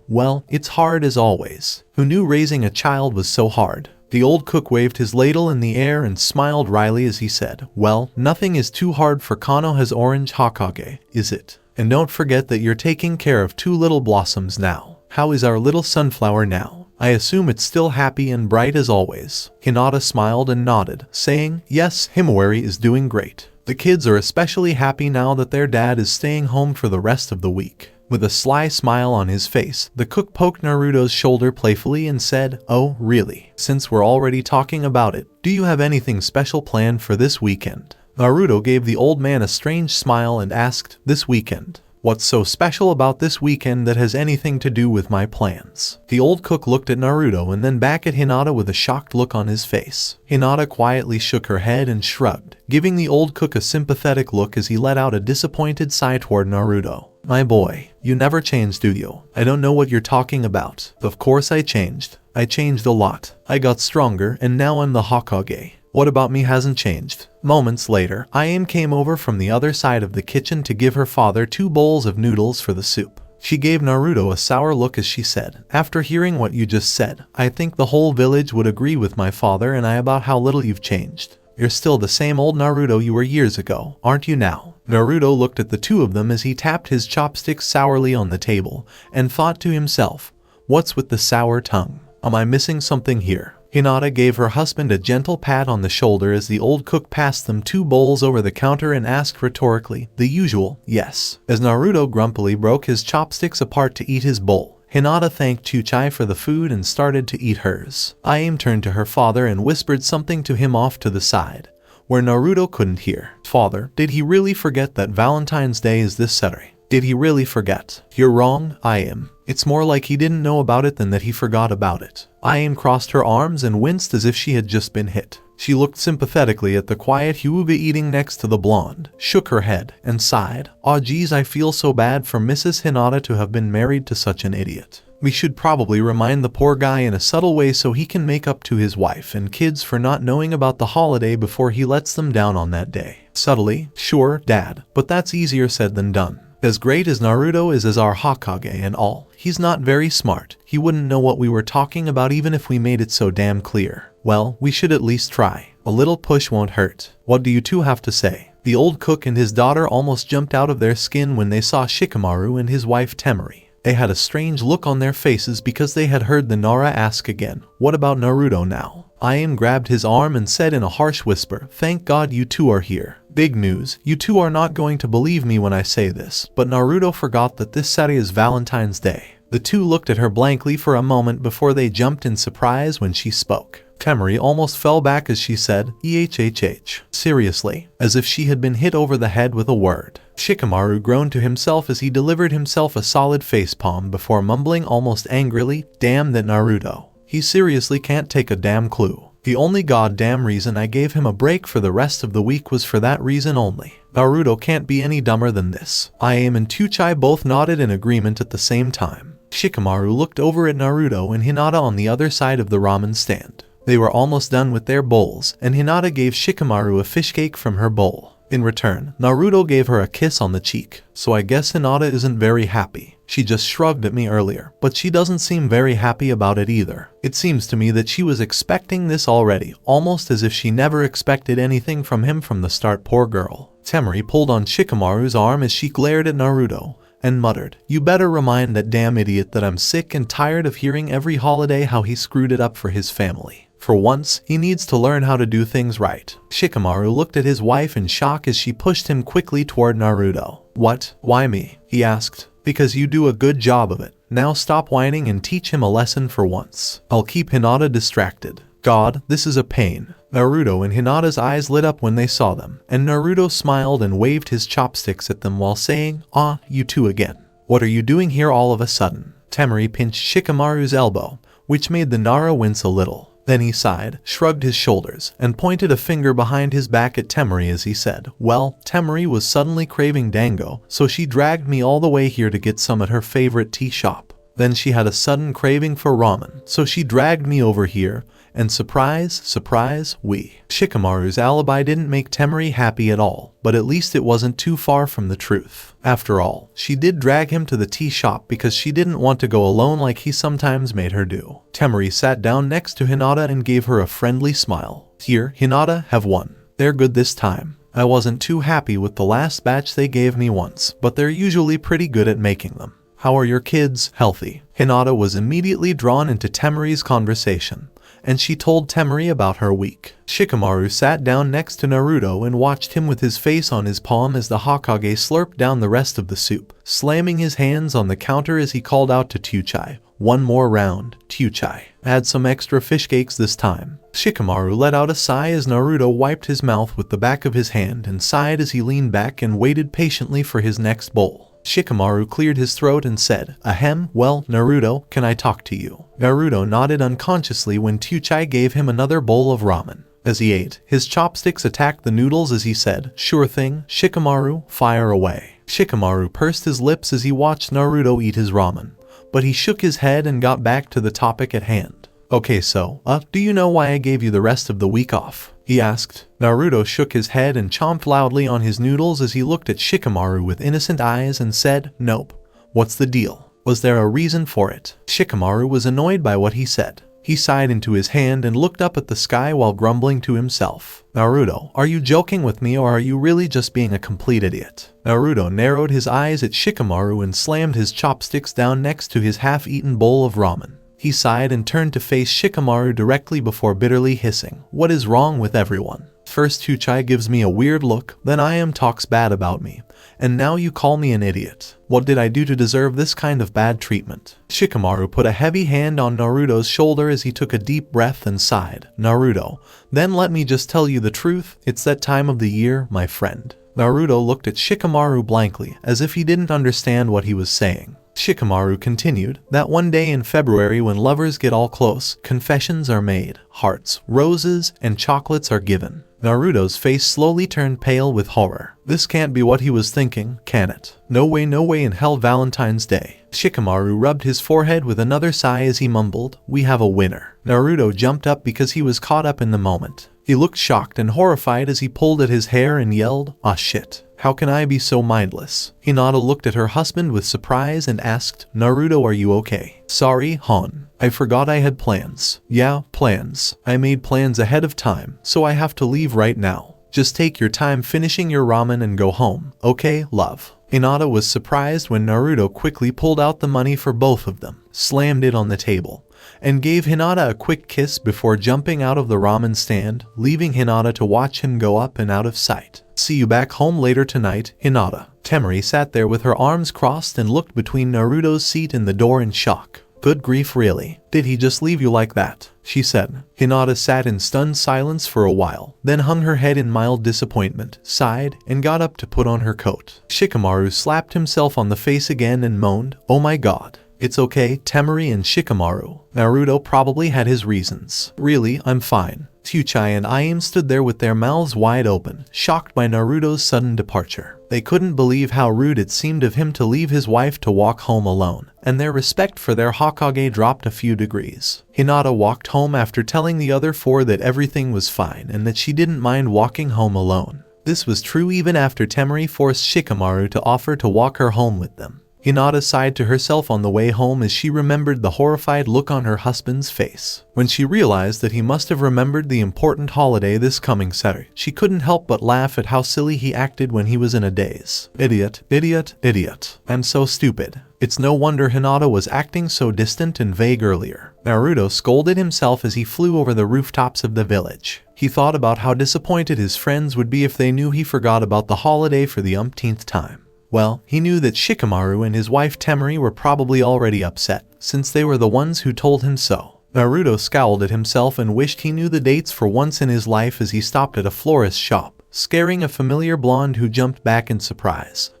Well, it's hard as always. Who knew raising a child was so hard?" The old cook waved his ladle in the air and smiled wryly as he said, "Well, nothing is too hard for Konoha's orange Hokage, is it? And don't forget that you're taking care of two little blossoms now. How is our little sunflower now?" I assume it's still happy and bright as always. Hinata smiled and nodded, saying, yes, Himawari is doing great. The kids are especially happy now that their dad is staying home for the rest of the week. With a sly smile on his face, the cook poked Naruto's shoulder playfully and said, oh, really? Since we're already talking about it, do you have anything special planned for this weekend? Naruto gave the old man a strange smile and asked, this weekend? What's so special about this weekend that has anything to do with my plans? The old cook looked at Naruto and then back at Hinata with a shocked look on his face. Hinata quietly shook her head and shrugged, giving the old cook a sympathetic look as he let out a disappointed sigh toward Naruto. My boy, you never changed, do you? I don't know what you're talking about. Of course I changed. I changed a lot. I got stronger and now I'm the Hokage. What about me hasn't changed? Moments later, Ayame came over from the other side of the kitchen to give her father 2 bowls of noodles for the soup. She gave Naruto a sour look as she said, after hearing what you just said, I think the whole village would agree with my father and I about how little you've changed. You're still the same old Naruto you were years ago, aren't you now? Naruto looked at the two of them as he tapped his chopsticks sourly on the table, and thought to himself, what's with the sour tongue? Am I missing something here? Hinata gave her husband a gentle pat on the shoulder as the old cook passed them 2 bowls over the counter and asked rhetorically, the usual, yes. As Naruto grumpily broke his chopsticks apart to eat his bowl, Hinata thanked Chuchai for the food and started to eat hers. Ayame turned to her father and whispered something to him off to the side, where Naruto couldn't hear. Father, did he really forget that Valentine's Day is this Saturday? Did he really forget? You're wrong, Ayame. It's more like he didn't know about it than that he forgot about it. Ayame crossed her arms and winced as if she had just been hit. She looked sympathetically at the quiet Hyuga eating next to the blonde, shook her head, and sighed. Aw geez, I feel so bad for Mrs. Hinata to have been married to such an idiot. We should probably remind the poor guy in a subtle way so he can make up to his wife and kids for not knowing about the holiday before he lets them down on that day. Subtly, sure, Dad, but that's easier said than done. As great as Naruto is as our Hokage and all, he's not very smart. He wouldn't know what we were talking about even if we made it so damn clear. Well, we should at least try. A little push won't hurt. What do you two have to say? The old cook and his daughter almost jumped out of their skin when they saw Shikamaru and his wife Temari. They had a strange look on their faces because they had heard the Nara ask again, what about Naruto now? Ayame grabbed his arm and said in a harsh whisper, thank God you two are here. Big news, you two are not going to believe me when I say this, but Naruto forgot that this Saturday is Valentine's Day. The two looked at her blankly for a moment before they jumped in surprise when she spoke. Temari almost fell back as she said, EHHH. Seriously, as if she had been hit over the head with a word. Shikamaru groaned to himself as he delivered himself a solid facepalm before mumbling almost angrily, damn that Naruto. He seriously can't take a damn clue. The only goddamn reason I gave him a break for the rest of the week was for that reason only. Naruto can't be any dumber than this. Ayame and Chuchai both nodded in agreement at the same time. Shikamaru looked over at Naruto and Hinata on the other side of the ramen stand. They were almost done with their bowls, and Hinata gave Shikamaru a fish cake from her bowl. In return, Naruto gave her a kiss on the cheek, so I guess Hinata isn't very happy. She just shrugged at me earlier, but she doesn't seem very happy about it either. It seems to me that she was expecting this already, almost as if she never expected anything from him from the start, poor girl. Temari pulled on Shikamaru's arm as she glared at Naruto, and muttered, you better remind that damn idiot that I'm sick and tired of hearing every holiday how he screwed it up for his family. For once, he needs to learn how to do things right. Shikamaru looked at his wife in shock as she pushed him quickly toward Naruto. What? Why me? He asked. Because you do a good job of it. Now stop whining and teach him a lesson for once. I'll keep Hinata distracted. God, this is a pain. Naruto and Hinata's eyes lit up when they saw them, and Naruto smiled and waved his chopsticks at them while saying, ah, you two again. What are you doing here all of a sudden? Temari pinched Shikamaru's elbow, which made the Nara wince a little. Then he sighed, shrugged his shoulders, and pointed a finger behind his back at Temari as he said, well, Temari was suddenly craving dango, so she dragged me all the way here to get some at her favorite tea shop. Then she had a sudden craving for ramen, so she dragged me over here, and surprise, surprise, Shikamaru's alibi didn't make Temari happy at all, but at least it wasn't too far from the truth. After all, she did drag him to the tea shop because she didn't want to go alone like he sometimes made her do. Temari sat down next to Hinata and gave her a friendly smile. Here, Hinata, have one. They're good this time. I wasn't too happy with the last batch they gave me once, but they're usually pretty good at making them. How are your kids? Healthy. Hinata was immediately drawn into Temari's conversation, and she told Temari about her week. Shikamaru sat down next to Naruto and watched him with his face on his palm as the Hokage slurped down the rest of the soup, slamming his hands on the counter as he called out to Tuchai, "One more round, Tuchai. Add some extra fish cakes this time." Shikamaru let out a sigh as Naruto wiped his mouth with the back of his hand and sighed as he leaned back and waited patiently for his next bowl. Shikamaru cleared his throat and said, "Ahem, well, Naruto, can I talk to you?" Naruto nodded unconsciously when Tuchai gave him another bowl of ramen. As he ate, his chopsticks attacked the noodles as he said, "Sure thing, Shikamaru, fire away." Shikamaru pursed his lips as he watched Naruto eat his ramen, but he shook his head and got back to the topic at hand. "Okay, so, do you know why I gave you the rest of the week off?" he asked. Naruto shook his head and chomped loudly on his noodles as he looked at Shikamaru with innocent eyes and said, "Nope. What's the deal? Was there a reason for it?" Shikamaru was annoyed by what he said. He sighed into his hand and looked up at the sky while grumbling to himself. "Naruto, are you joking with me or are you really just being a complete idiot?" Naruto narrowed his eyes at Shikamaru and slammed his chopsticks down next to his half-eaten bowl of ramen. He sighed and turned to face Shikamaru directly before bitterly hissing, "What is wrong with everyone? First Tuchai gives me a weird look, then Iam talks bad about me, and now you call me an idiot. What did I do to deserve this kind of bad treatment?" Shikamaru put a heavy hand on Naruto's shoulder as he took a deep breath and sighed. "Naruto, then let me just tell you the truth, it's that time of the year, my friend." Naruto looked at Shikamaru blankly, as if he didn't understand what he was saying. Shikamaru continued, "That one day in February when lovers get all close, confessions are made, hearts, roses, and chocolates are given." Naruto's face slowly turned pale with horror. This can't be what he was thinking, can it? No way in hell, Valentine's Day. Shikamaru rubbed his forehead with another sigh as he mumbled, "We have a winner." Naruto jumped up because he was caught up in the moment. He looked shocked and horrified as he pulled at his hair and yelled, "Ah shit. How can I be so mindless?" Hinata looked at her husband with surprise and asked, "Naruto, are you okay?" "Sorry, hon. I forgot I had plans." "Yeah, plans. I made plans ahead of time, so I have to leave right now. Just take your time finishing your ramen and go home, okay, love?" Hinata was surprised when Naruto quickly pulled out the money for both of them, slammed it on the table, and gave Hinata a quick kiss before jumping out of the ramen stand, leaving Hinata to watch him go up and out of sight. "See you back home later tonight, Hinata." Temari sat there with her arms crossed and looked between Naruto's seat and the door in shock. "Good grief, really? Did he just leave you like that?" she said. Hinata sat in stunned silence for a while, then hung her head in mild disappointment, sighed, and got up to put on her coat. Shikamaru slapped himself on the face again and moaned, "Oh my god. It's okay, Temari and Shikamaru. Naruto probably had his reasons. Really, I'm fine." Tuchai and Iam stood there with their mouths wide open, shocked by Naruto's sudden departure. They couldn't believe how rude it seemed of him to leave his wife to walk home alone, and their respect for their Hokage dropped a few degrees. Hinata walked home after telling the other four that everything was fine and that she didn't mind walking home alone. This was true even after Temari forced Shikamaru to offer to walk her home with them. Hinata sighed to herself on the way home as she remembered the horrified look on her husband's face. When she realized that he must have remembered the important holiday this coming Saturday, she couldn't help but laugh at how silly he acted when he was in a daze. Idiot, idiot, idiot. I'm so stupid. It's no wonder Hinata was acting so distant and vague earlier. Naruto scolded himself as he flew over the rooftops of the village. He thought about how disappointed his friends would be if they knew he forgot about the holiday for the umpteenth time. Well, he knew that Shikamaru and his wife Temari were probably already upset, since they were the ones who told him so. Naruto scowled at himself and wished he knew the dates for once in his life as he stopped at a florist's shop, scaring a familiar blonde who jumped back in surprise.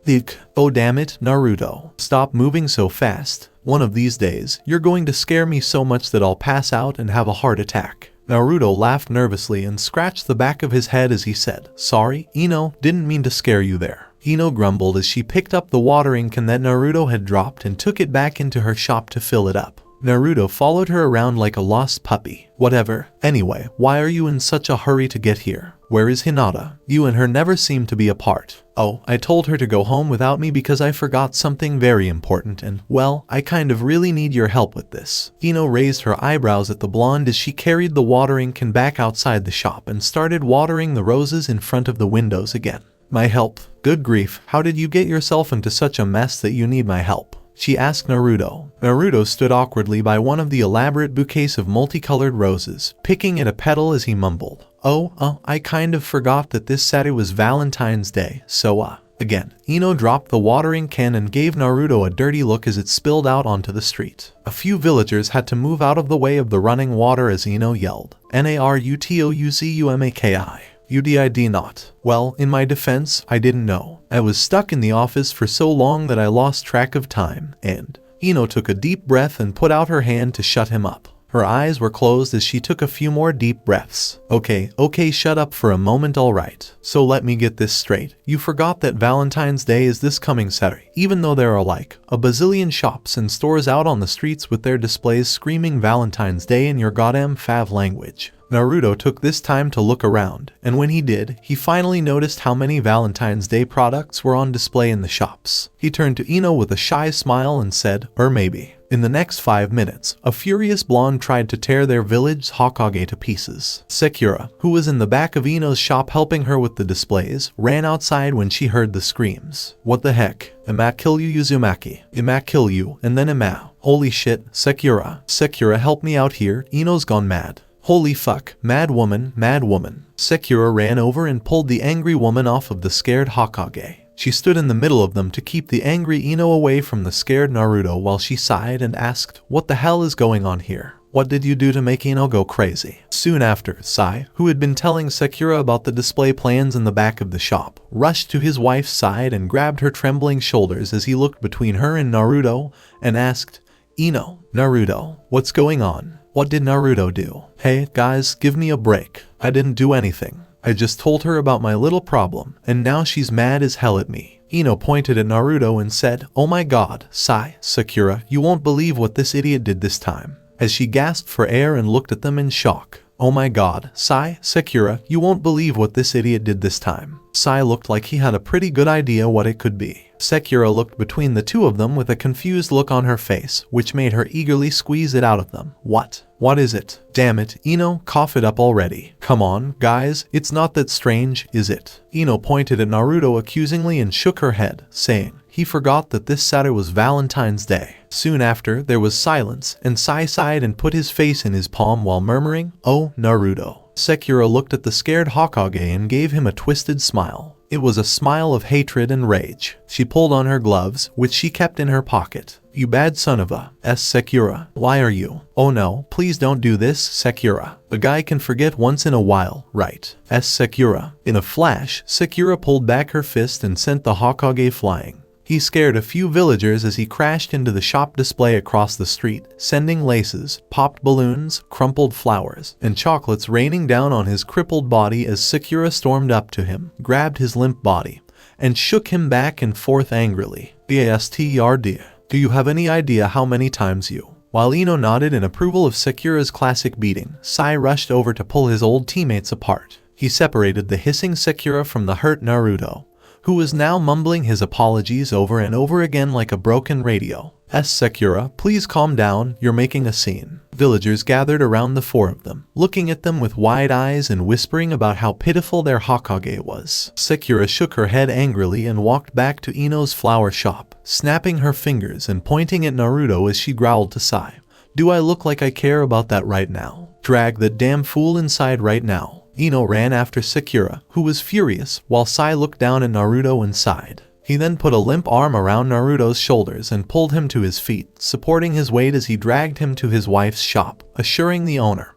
Oh damn it, Naruto. Stop moving so fast. One of these days, you're going to scare me so much that I'll pass out and have a heart attack. Naruto laughed nervously and scratched the back of his head as he said, "Sorry, Ino, didn't mean to scare you there." Ino grumbled as she picked up the watering can that Naruto had dropped and took it back into her shop to fill it up. Naruto followed her around like a lost puppy. "Whatever. Anyway, why are you in such a hurry to get here? Where is Hinata? You and her never seem to be apart." "Oh, I told her to go home without me because I forgot something very important and, well, I kind of really need your help with this." Ino raised her eyebrows at the blonde as she carried the watering can back outside the shop and started watering the roses in front of the windows again. "My help? Good grief, how did you get yourself into such a mess that you need my help?" she asked Naruto. Naruto stood awkwardly by one of the elaborate bouquets of multicolored roses, picking at a petal as he mumbled, I kind of forgot that this Saturday was Valentine's Day, so Again, Ino dropped the watering can and gave Naruto a dirty look as it spilled out onto the street. A few villagers had to move out of the way of the running water as Ino yelled, "Narutouzumaki. You did not." Well, in my defense, I didn't know. I was stuck in the office for so long that I lost track of time, and Ino took a deep breath and put out her hand to shut him up. Her eyes were closed as she took a few more deep breaths. Okay, shut up for a moment, alright. So let me get this straight. You forgot that Valentine's Day is this coming Saturday, even though there are like a bazillion shops and stores out on the streets with their displays screaming Valentine's Day in your goddamn fav language. Naruto took this time to look around, and when he did, he finally noticed how many Valentine's Day products were on display in the shops. He turned to Ino with a shy smile and said, maybe. In the next 5 minutes, a furious blonde tried to tear their village's Hokage to pieces. Sakura, who was in the back of Ino's shop helping her with the displays, ran outside when she heard the screams. What the heck? Ima kill you, Uzumaki. Ima kill you, and then Ima. Holy shit, Sakura. Sakura, help me out here, Ino's gone mad. Holy fuck, mad woman, mad woman. Sakura ran over and pulled the angry woman off of the scared Hokage. She stood in the middle of them to keep the angry Ino away from the scared Naruto while she sighed and asked, what the hell is going on here? What did you do to make Ino go crazy? Soon after, Sai, who had been telling Sakura about the display plans in the back of the shop, rushed to his wife's side and grabbed her trembling shoulders as he looked between her and Naruto and asked, Ino, Naruto, what's going on? What did Naruto do? Hey, guys, give me a break. I didn't do anything. I just told her about my little problem, and now she's mad as hell at me. Ino pointed at Naruto and said, oh my god, Sakura, you won't believe what this idiot did this time. As she gasped for air and looked at them in shock. Oh my god, Sakura, you won't believe what this idiot did this time. Sai looked like he had a pretty good idea what it could be. Sakura looked between the two of them with a confused look on her face, which made her eagerly squeeze it out of them. What? What is it? Damn it, Ino, cough it up already. Come on, guys, it's not that strange, is it? Ino pointed at Naruto accusingly and shook her head, saying, he forgot that this Saturday was Valentine's Day. Soon after, there was silence, and Sai sighed and put his face in his palm while murmuring, oh, Naruto. Sakura looked at the scared Hokage and gave him a twisted smile. It was a smile of hatred and rage. She pulled on her gloves, which she kept in her pocket. You bad son of a Sakura. Why are you? Oh no, please don't do this, Sakura. A guy can forget once in a while, right? Sakura. In a flash, Sakura pulled back her fist and sent the Hokage flying. He scared a few villagers as he crashed into the shop display across the street, sending laces, popped balloons, crumpled flowers, and chocolates raining down on his crippled body as Sakura stormed up to him, grabbed his limp body, and shook him back and forth angrily. Bastard, do you have any idea how many times you? While Ino nodded in approval of Sakura's classic beating, Sai rushed over to pull his old teammates apart. He separated the hissing Sakura from the hurt Naruto, who was now mumbling his apologies over and over again like a broken radio. Sakura, please calm down, you're making a scene. Villagers gathered around the four of them, looking at them with wide eyes and whispering about how pitiful their Hokage was. Sakura shook her head angrily and walked back to Ino's flower shop, snapping her fingers and pointing at Naruto as she growled to Sai. Do I look like I care about that right now? Drag that damn fool inside right now. Ino ran after Sakura, who was furious, while Sai looked down at Naruto and sighed. He then put a limp arm around Naruto's shoulders and pulled him to his feet, supporting his weight as he dragged him to his wife's shop, assuring the owner,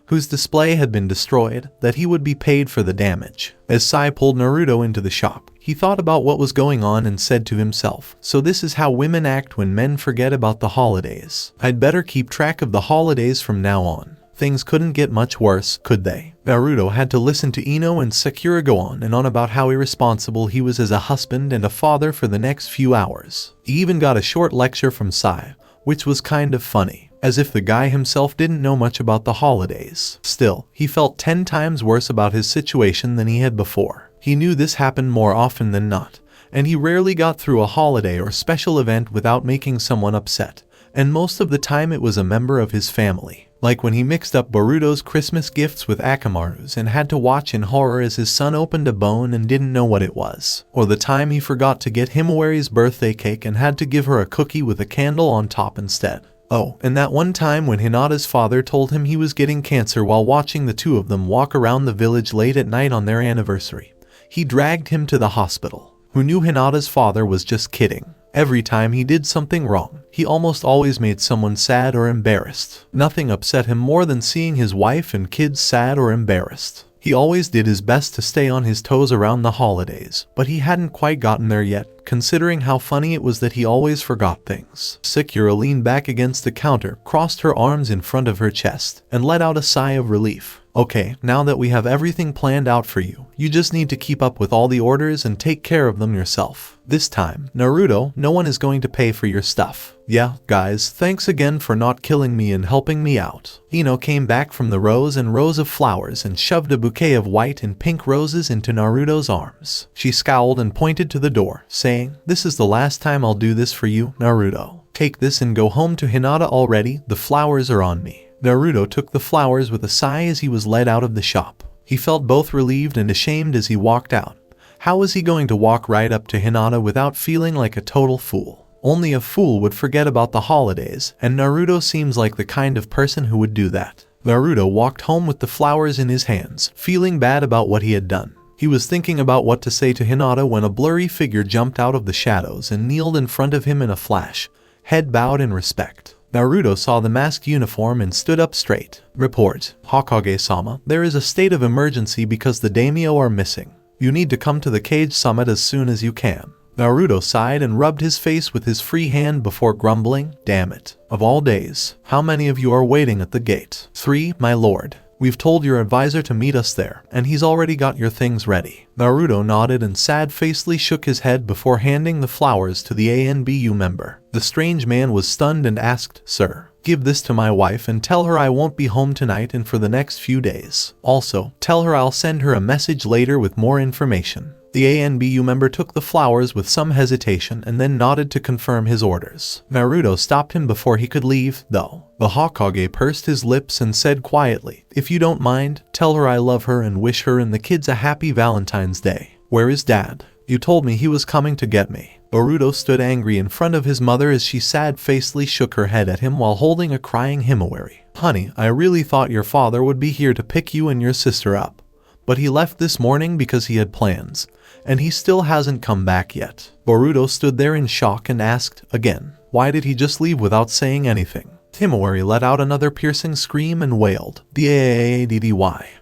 whose display had been destroyed, that he would be paid for the damage. As Sai pulled Naruto into the shop, he thought about what was going on and said to himself, so this is how women act when men forget about the holidays. I'd better keep track of the holidays from now on. Things couldn't get much worse, could they? Naruto had to listen to Ino and Sakura go on and on about how irresponsible he was as a husband and a father for the next few hours. He even got a short lecture from Sai, which was kind of funny, as if the guy himself didn't know much about the holidays. Still, he felt 10 times worse about his situation than he had before. He knew this happened more often than not, and he rarely got through a holiday or special event without making someone upset. and most of the time it was a member of his family. Like when he mixed up Boruto's Christmas gifts with Akamaru's and had to watch in horror as his son opened a bone and didn't know what it was. Or the time he forgot to get Himawari's birthday cake and had to give her a cookie with a candle on top instead. Oh, and that one time when Hinata's father told him he was getting cancer while watching the two of them walk around the village late at night on their anniversary. He dragged him to the hospital. Who knew Hinata's father was just kidding? Every time he did something wrong, he almost always made someone sad or embarrassed. Nothing upset him more than seeing his wife and kids sad or embarrassed. He always did his best to stay on his toes around the holidays, but he hadn't quite gotten there yet, considering how funny it was that he always forgot things. Sakura leaned back against the counter, crossed her arms in front of her chest, and let out a sigh of relief. Okay, now that we have everything planned out for you, you just need to keep up with all the orders and take care of them yourself. This time, Naruto, no one is going to pay for your stuff. Yeah, guys, thanks again for not killing me and helping me out. Ino came back from the rows and rows of flowers and shoved a bouquet of white and pink roses into Naruto's arms. She scowled and pointed to the door, saying, "This is the last time I'll do this for you, Naruto. Take this and go home to Hinata already, the flowers are on me." Naruto took the flowers with a sigh as he was led out of the shop. He felt both relieved and ashamed as he walked out. How was he going to walk right up to Hinata without feeling like a total fool? Only a fool would forget about the holidays, and Naruto seems like the kind of person who would do that. Naruto walked home with the flowers in his hands, feeling bad about what he had done. He was thinking about what to say to Hinata when a blurry figure jumped out of the shadows and kneeled in front of him in a flash, head bowed in respect. Naruto saw the masked uniform and stood up straight. "Report, Hokage-sama, there is a state of emergency because the daimyo are missing. You need to come to the Cage Summit as soon as you can." Naruto sighed and rubbed his face with his free hand before grumbling, "Damn it. Of all days, how many of you are waiting at the gate?" "3, my lord. We've told your advisor to meet us there, and he's already got your things ready." Naruto nodded and sad-facedly shook his head before handing the flowers to the ANBU member. The strange man was stunned and asked, "Sir, give this to my wife and tell her I won't be home tonight and for the next few days. Also, tell her I'll send her a message later with more information." The ANBU member took the flowers with some hesitation and then nodded to confirm his orders. Naruto stopped him before he could leave, though. The Hokage pursed his lips and said quietly, "If you don't mind, tell her I love her and wish her and the kids a happy Valentine's Day. Where is Dad? You told me he was coming to get me." Boruto stood angry in front of his mother as she sad-facedly shook her head at him while holding a crying Himawari. "Honey, I really thought your father would be here to pick you and your sister up. But he left this morning because he had plans, and he still hasn't come back yet." Boruto stood there in shock and asked, again, why did he just leave without saying anything? Himawari let out another piercing scream and wailed, "Daddy,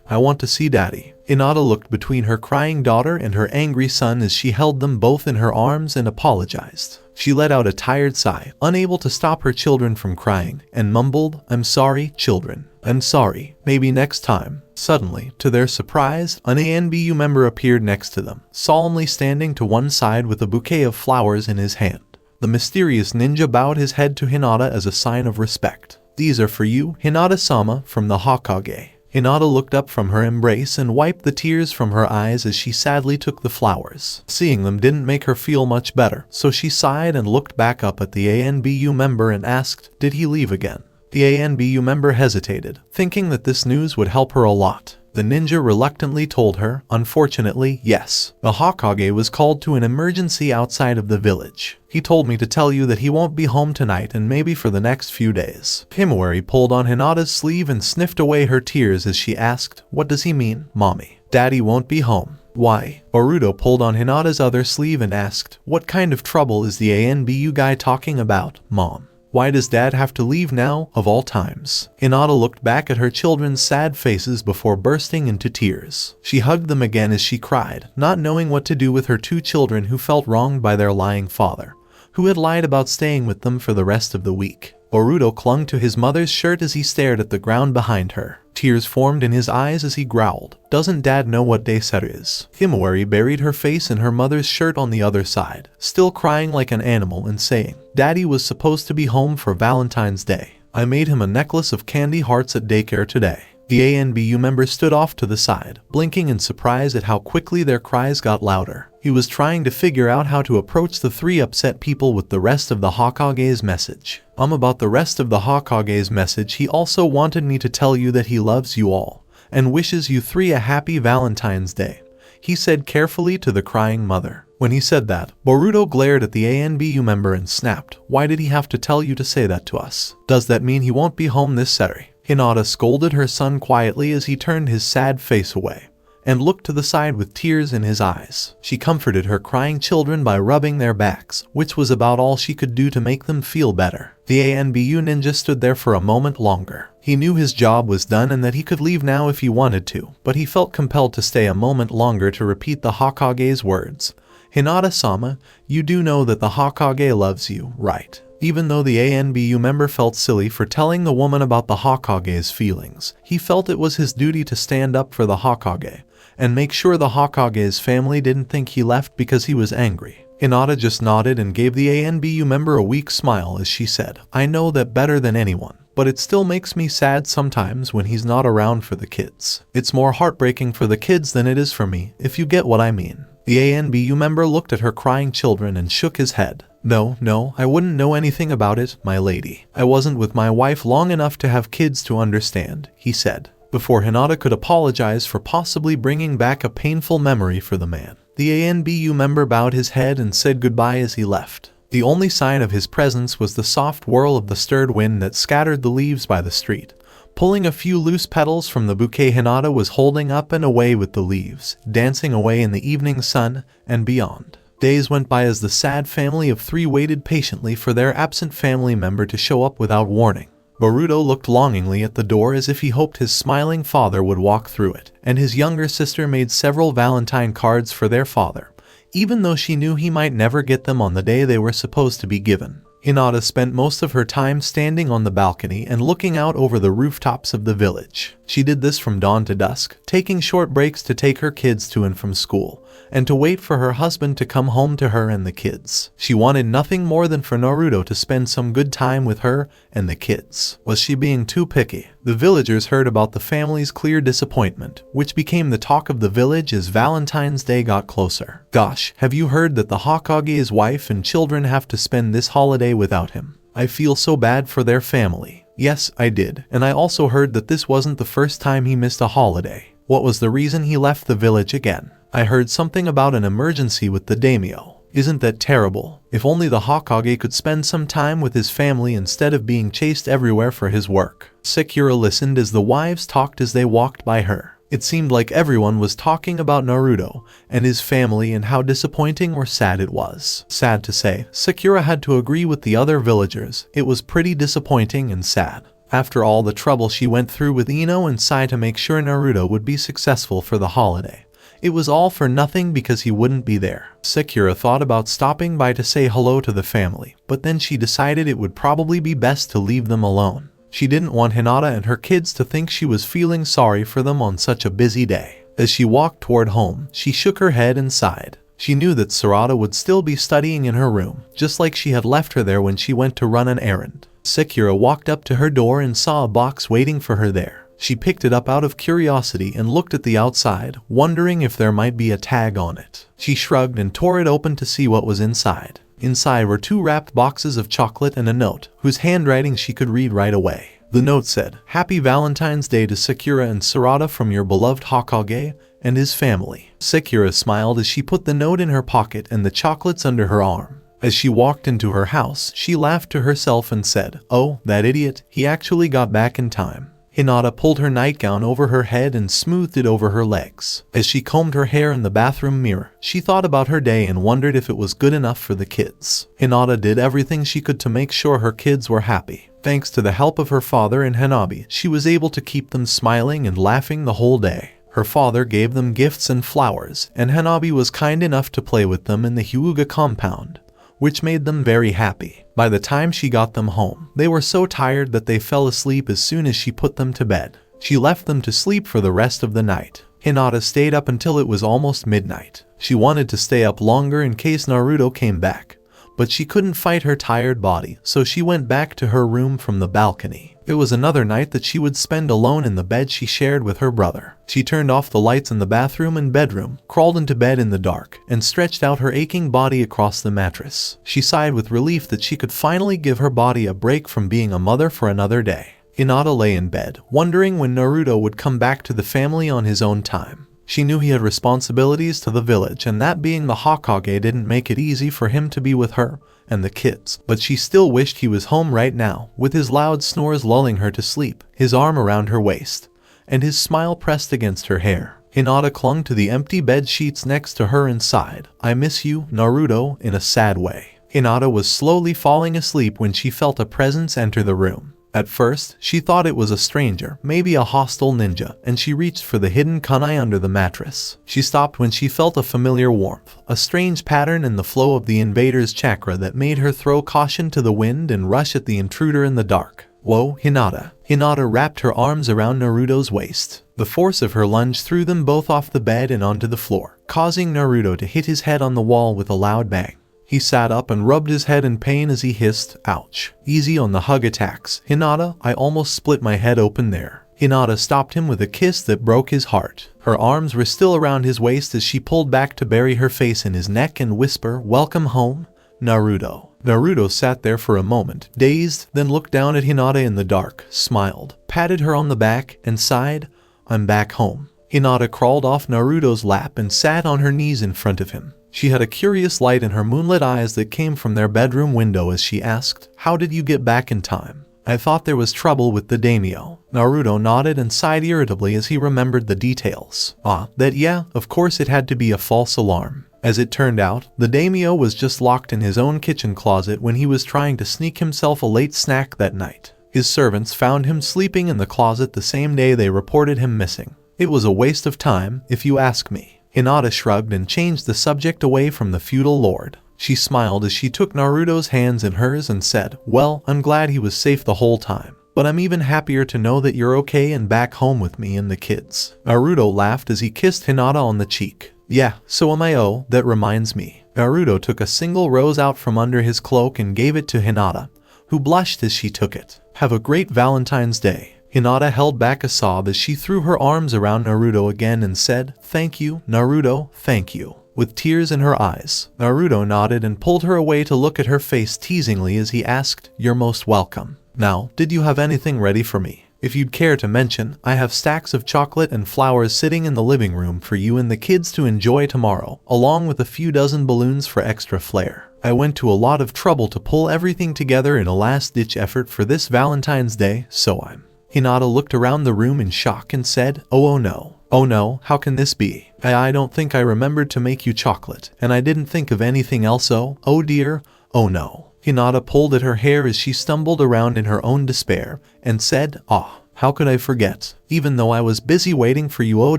I want to see Daddy." Hinata looked between her crying daughter and her angry son as she held them both in her arms and apologized. She let out a tired sigh, unable to stop her children from crying, and mumbled, "I'm sorry, children. I'm sorry. Maybe next time." Suddenly, to their surprise, an ANBU member appeared next to them, solemnly standing to one side with a bouquet of flowers in his hand. The mysterious ninja bowed his head to Hinata as a sign of respect. "These are for you, Hinata-sama, from the Hokage." Hinata looked up from her embrace and wiped the tears from her eyes as she sadly took the flowers. Seeing them didn't make her feel much better, so she sighed and looked back up at the ANBU member and asked, "Did he leave again?" The ANBU member hesitated, thinking that this news would help her a lot. The ninja reluctantly told her, "Unfortunately, yes. The Hokage was called to an emergency outside of the village. He told me to tell you that he won't be home tonight and maybe for the next few days." Himawari pulled on Hinata's sleeve and sniffed away her tears as she asked, "What does he mean, Mommy? Daddy won't be home. Why?" Boruto pulled on Hinata's other sleeve and asked, "What kind of trouble is the ANBU guy talking about, Mom? Why does Dad have to leave now, of all times?" Hinata looked back at her children's sad faces before bursting into tears. She hugged them again as she cried, not knowing what to do with her two children who felt wronged by their lying father, who had lied about staying with them for the rest of the week. Boruto clung to his mother's shirt as he stared at the ground behind her. Tears formed in his eyes as he growled, "Doesn't Dad know what day Seru is?" Himawari buried her face in her mother's shirt on the other side, still crying like an animal and saying, "Daddy was supposed to be home for Valentine's Day. I made him a necklace of candy hearts at daycare today." The ANBU member stood off to the side, blinking in surprise at how quickly their cries got louder. He was trying to figure out how to approach the three upset people with the rest of the Hokage's message. About the rest of the Hokage's message, he also wanted me to tell you that he loves you all, and wishes you three a happy Valentine's Day, he said carefully to the crying mother. When he said that, Boruto glared at the ANBU member and snapped, "Why did he have to tell you to say that to us? Does that mean he won't be home this Saturday?" Hinata scolded her son quietly as he turned his sad face away and looked to the side with tears in his eyes. She comforted her crying children by rubbing their backs, which was about all she could do to make them feel better. The ANBU ninja stood there for a moment longer. He knew his job was done and that he could leave now if he wanted to, but he felt compelled to stay a moment longer to repeat the Hokage's words. "Hinata-sama, you do know that the Hokage loves you, right?" Even though the ANBU member felt silly for telling the woman about the Hokage's feelings, he felt it was his duty to stand up for the Hokage and make sure the Hokage's family didn't think he left because he was angry. Hinata just nodded and gave the ANBU member a weak smile as she said, "I know that better than anyone, but it still makes me sad sometimes when he's not around for the kids. It's more heartbreaking for the kids than it is for me, if you get what I mean." The ANBU member looked at her crying children and shook his head. No, I wouldn't know anything about it, my lady. I wasn't with my wife long enough to have kids to understand," he said, before Hinata could apologize for possibly bringing back a painful memory for the man. The ANBU member bowed his head and said goodbye as he left. The only sign of his presence was the soft whirl of the stirred wind that scattered the leaves by the street, pulling a few loose petals from the bouquet Hinata was holding up and away with the leaves, dancing away in the evening sun and beyond. Days went by as the sad family of three waited patiently for their absent family member to show up without warning. Boruto looked longingly at the door as if he hoped his smiling father would walk through it, and his younger sister made several Valentine cards for their father, even though she knew he might never get them on the day they were supposed to be given. Hinata spent most of her time standing on the balcony and looking out over the rooftops of the village. She did this from dawn to dusk, taking short breaks to take her kids to and from school, and to wait for her husband to come home to her and the kids. She wanted nothing more than for Naruto to spend some good time with her and the kids. Was she being too picky? The villagers heard about the family's clear disappointment, which became the talk of the village as Valentine's Day got closer. "Gosh, have you heard that the Hokage's wife and children have to spend this holiday without him? I feel so bad for their family." "Yes, I did, and I also heard that this wasn't the first time he missed a holiday. What was the reason he left the village again? I heard something about an emergency with the daimyo. Isn't that terrible? If only the Hokage could spend some time with his family instead of being chased everywhere for his work." Sakura listened as the wives talked as they walked by her. It seemed like everyone was talking about Naruto and his family and how disappointing or sad it was. Sad to say, Sakura had to agree with the other villagers. It was pretty disappointing and sad. After all the trouble she went through with Ino and Sai to make sure Naruto would be successful for the holiday, it was all for nothing because he wouldn't be there. Sakura thought about stopping by to say hello to the family, but then she decided it would probably be best to leave them alone. She didn't want Hinata and her kids to think she was feeling sorry for them on such a busy day. As she walked toward home, she shook her head and sighed. She knew that Sarada would still be studying in her room, just like she had left her there when she went to run an errand. Sakura walked up to her door and saw a box waiting for her there. She picked it up out of curiosity and looked at the outside, wondering if there might be a tag on it. She shrugged and tore it open to see what was inside. Inside were 2 wrapped boxes of chocolate and a note, whose handwriting she could read right away. The note said, "Happy Valentine's Day to Sakura and Sarada from your beloved Hokage and his family." Sakura smiled as she put the note in her pocket and the chocolates under her arm. As she walked into her house, she laughed to herself and said, "Oh, that idiot, he actually got back in time." Hinata pulled her nightgown over her head and smoothed it over her legs. As she combed her hair in the bathroom mirror, she thought about her day and wondered if it was good enough for the kids. Hinata did everything she could to make sure her kids were happy. Thanks to the help of her father and Hanabi, she was able to keep them smiling and laughing the whole day. Her father gave them gifts and flowers, and Hanabi was kind enough to play with them in the Hyuga compound, which made them very happy. By the time she got them home, they were so tired that they fell asleep as soon as she put them to bed. She left them to sleep for the rest of the night. Hinata stayed up until it was almost midnight. She wanted to stay up longer in case Naruto came back, but she couldn't fight her tired body, so she went back to her room from the balcony. It was another night that she would spend alone in the bed she shared with her brother. She turned off the lights in the bathroom and bedroom, crawled into bed in the dark, and stretched out her aching body across the mattress. She sighed with relief that she could finally give her body a break from being a mother for another day. Hinata lay in bed, wondering when Naruto would come back to the family on his own time. She knew he had responsibilities to the village, and that being the Hokage didn't make it easy for him to be with her and the kids, but she still wished he was home right now, with his loud snores lulling her to sleep, his arm around her waist, and his smile pressed against her hair. Hinata clung to the empty bed sheets next to her and sighed, "I miss you, Naruto," in a sad way. Hinata was slowly falling asleep when she felt a presence enter the room. At first, she thought it was a stranger, maybe a hostile ninja, and she reached for the hidden kunai under the mattress. She stopped when she felt a familiar warmth, a strange pattern in the flow of the invader's chakra that made her throw caution to the wind and rush at the intruder in the dark. "Whoa, Hinata." Hinata wrapped her arms around Naruto's waist. The force of her lunge threw them both off the bed and onto the floor, causing Naruto to hit his head on the wall with a loud bang. He sat up and rubbed his head in pain as he hissed, "Ouch. Easy on the hug attacks, Hinata, I almost split my head open there." Hinata stopped him with a kiss that broke his heart. Her arms were still around his waist as she pulled back to bury her face in his neck and whisper, "Welcome home, Naruto." Naruto sat there for a moment, dazed, then looked down at Hinata in the dark, smiled, patted her on the back, and sighed, "I'm back home." Hinata crawled off Naruto's lap and sat on her knees in front of him. She had a curious light in her moonlit eyes that came from their bedroom window as she asked, "How did you get back in time?" "I thought there was trouble with the daimyo." Naruto nodded and sighed irritably as he remembered the details. Of course it had to be a false alarm. As it turned out, the daimyo was just locked in his own kitchen closet when he was trying to sneak himself a late snack that night. His servants found him sleeping in the closet the same day they reported him missing. It was a waste of time, if you ask me. Hinata shrugged and changed the subject away from the feudal lord. She smiled as she took Naruto's hands in hers and said, "Well, I'm glad he was safe the whole time. But I'm even happier to know that you're okay and back home with me and the kids." Naruto laughed as he kissed Hinata on the cheek. "Yeah, so am I. Oh, that reminds me." Naruto took a single rose out from under his cloak and gave it to Hinata, who blushed as she took it. "Have a great Valentine's Day." Hinata held back a sob as she threw her arms around Naruto again and said, "Thank you, Naruto, thank you." With tears in her eyes, Naruto nodded and pulled her away to look at her face teasingly as he asked, "You're most welcome. Now, did you have anything ready for me? If you'd care to mention, I have stacks of chocolate and flowers sitting in the living room for you and the kids to enjoy tomorrow, along with a few dozen balloons for extra flair. I went to a lot of trouble to pull everything together in a last-ditch effort for this Valentine's Day, so I'm..." Hinata looked around the room in shock and said, Oh no, how can this be? I don't think I remembered to make you chocolate, and I didn't think of anything else. Oh dear, oh no." Hinata pulled at her hair as she stumbled around in her own despair, and said, How could I forget? Even though I was busy waiting for you, oh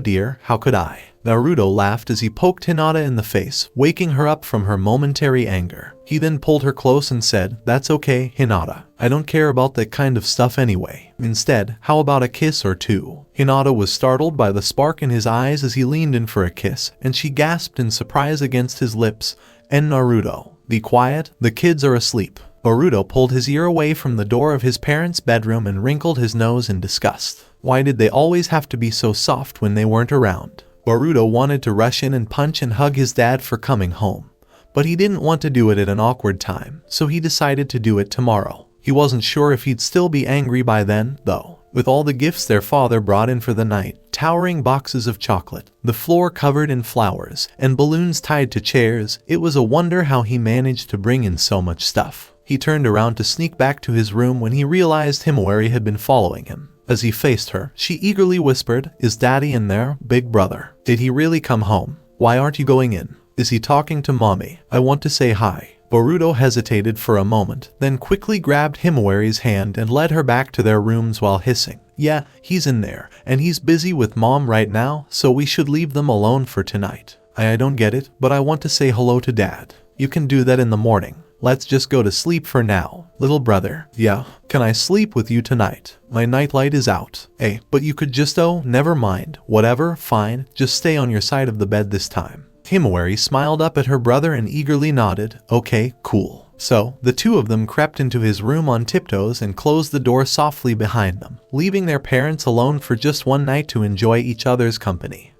dear, how could I?" Naruto laughed as he poked Hinata in the face, waking her up from her momentary anger. He then pulled her close and said, "That's okay, Hinata. I don't care about that kind of stuff anyway. Instead, how about a kiss or two?" Hinata was startled by the spark in his eyes as he leaned in for a kiss, and she gasped in surprise against his lips. "And Naruto, be quiet, the kids are asleep." Naruto pulled his ear away from the door of his parents' bedroom and wrinkled his nose in disgust. Why did they always have to be so soft when they weren't around? Naruto wanted to rush in and punch and hug his dad for coming home, but he didn't want to do it at an awkward time, so he decided to do it tomorrow. He wasn't sure if he'd still be angry by then, though. With all the gifts their father brought in for the night, towering boxes of chocolate, the floor covered in flowers, and balloons tied to chairs, it was a wonder how he managed to bring in so much stuff. He turned around to sneak back to his room when he realized Himawari had been following him. As he faced her, she eagerly whispered, "Is Daddy in there, big brother? Did he really come home? Why aren't you going in? Is he talking to Mommy? I want to say hi." Naruto hesitated for a moment, then quickly grabbed Himawari's hand and led her back to their rooms while hissing, "Yeah, he's in there, and he's busy with Mom right now, so we should leave them alone for tonight. I don't get it, but I want to say hello to Dad. You can do that in the morning. Let's just go to sleep for now, little brother." "Yeah, can I sleep with you tonight? My nightlight is out." "Hey, but you could just never mind. Whatever, fine, just stay on your side of the bed this time." Himawari smiled up at her brother and eagerly nodded, "Okay, cool." So, the two of them crept into his room on tiptoes and closed the door softly behind them, leaving their parents alone for just one night to enjoy each other's company.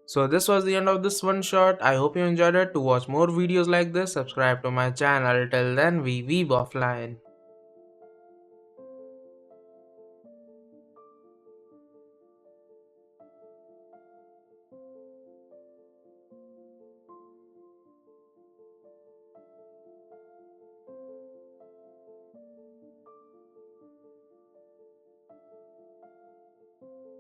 So this was the end of this one shot. I hope you enjoyed it. To watch more videos like this, subscribe to my channel. Till then, we weeb offline.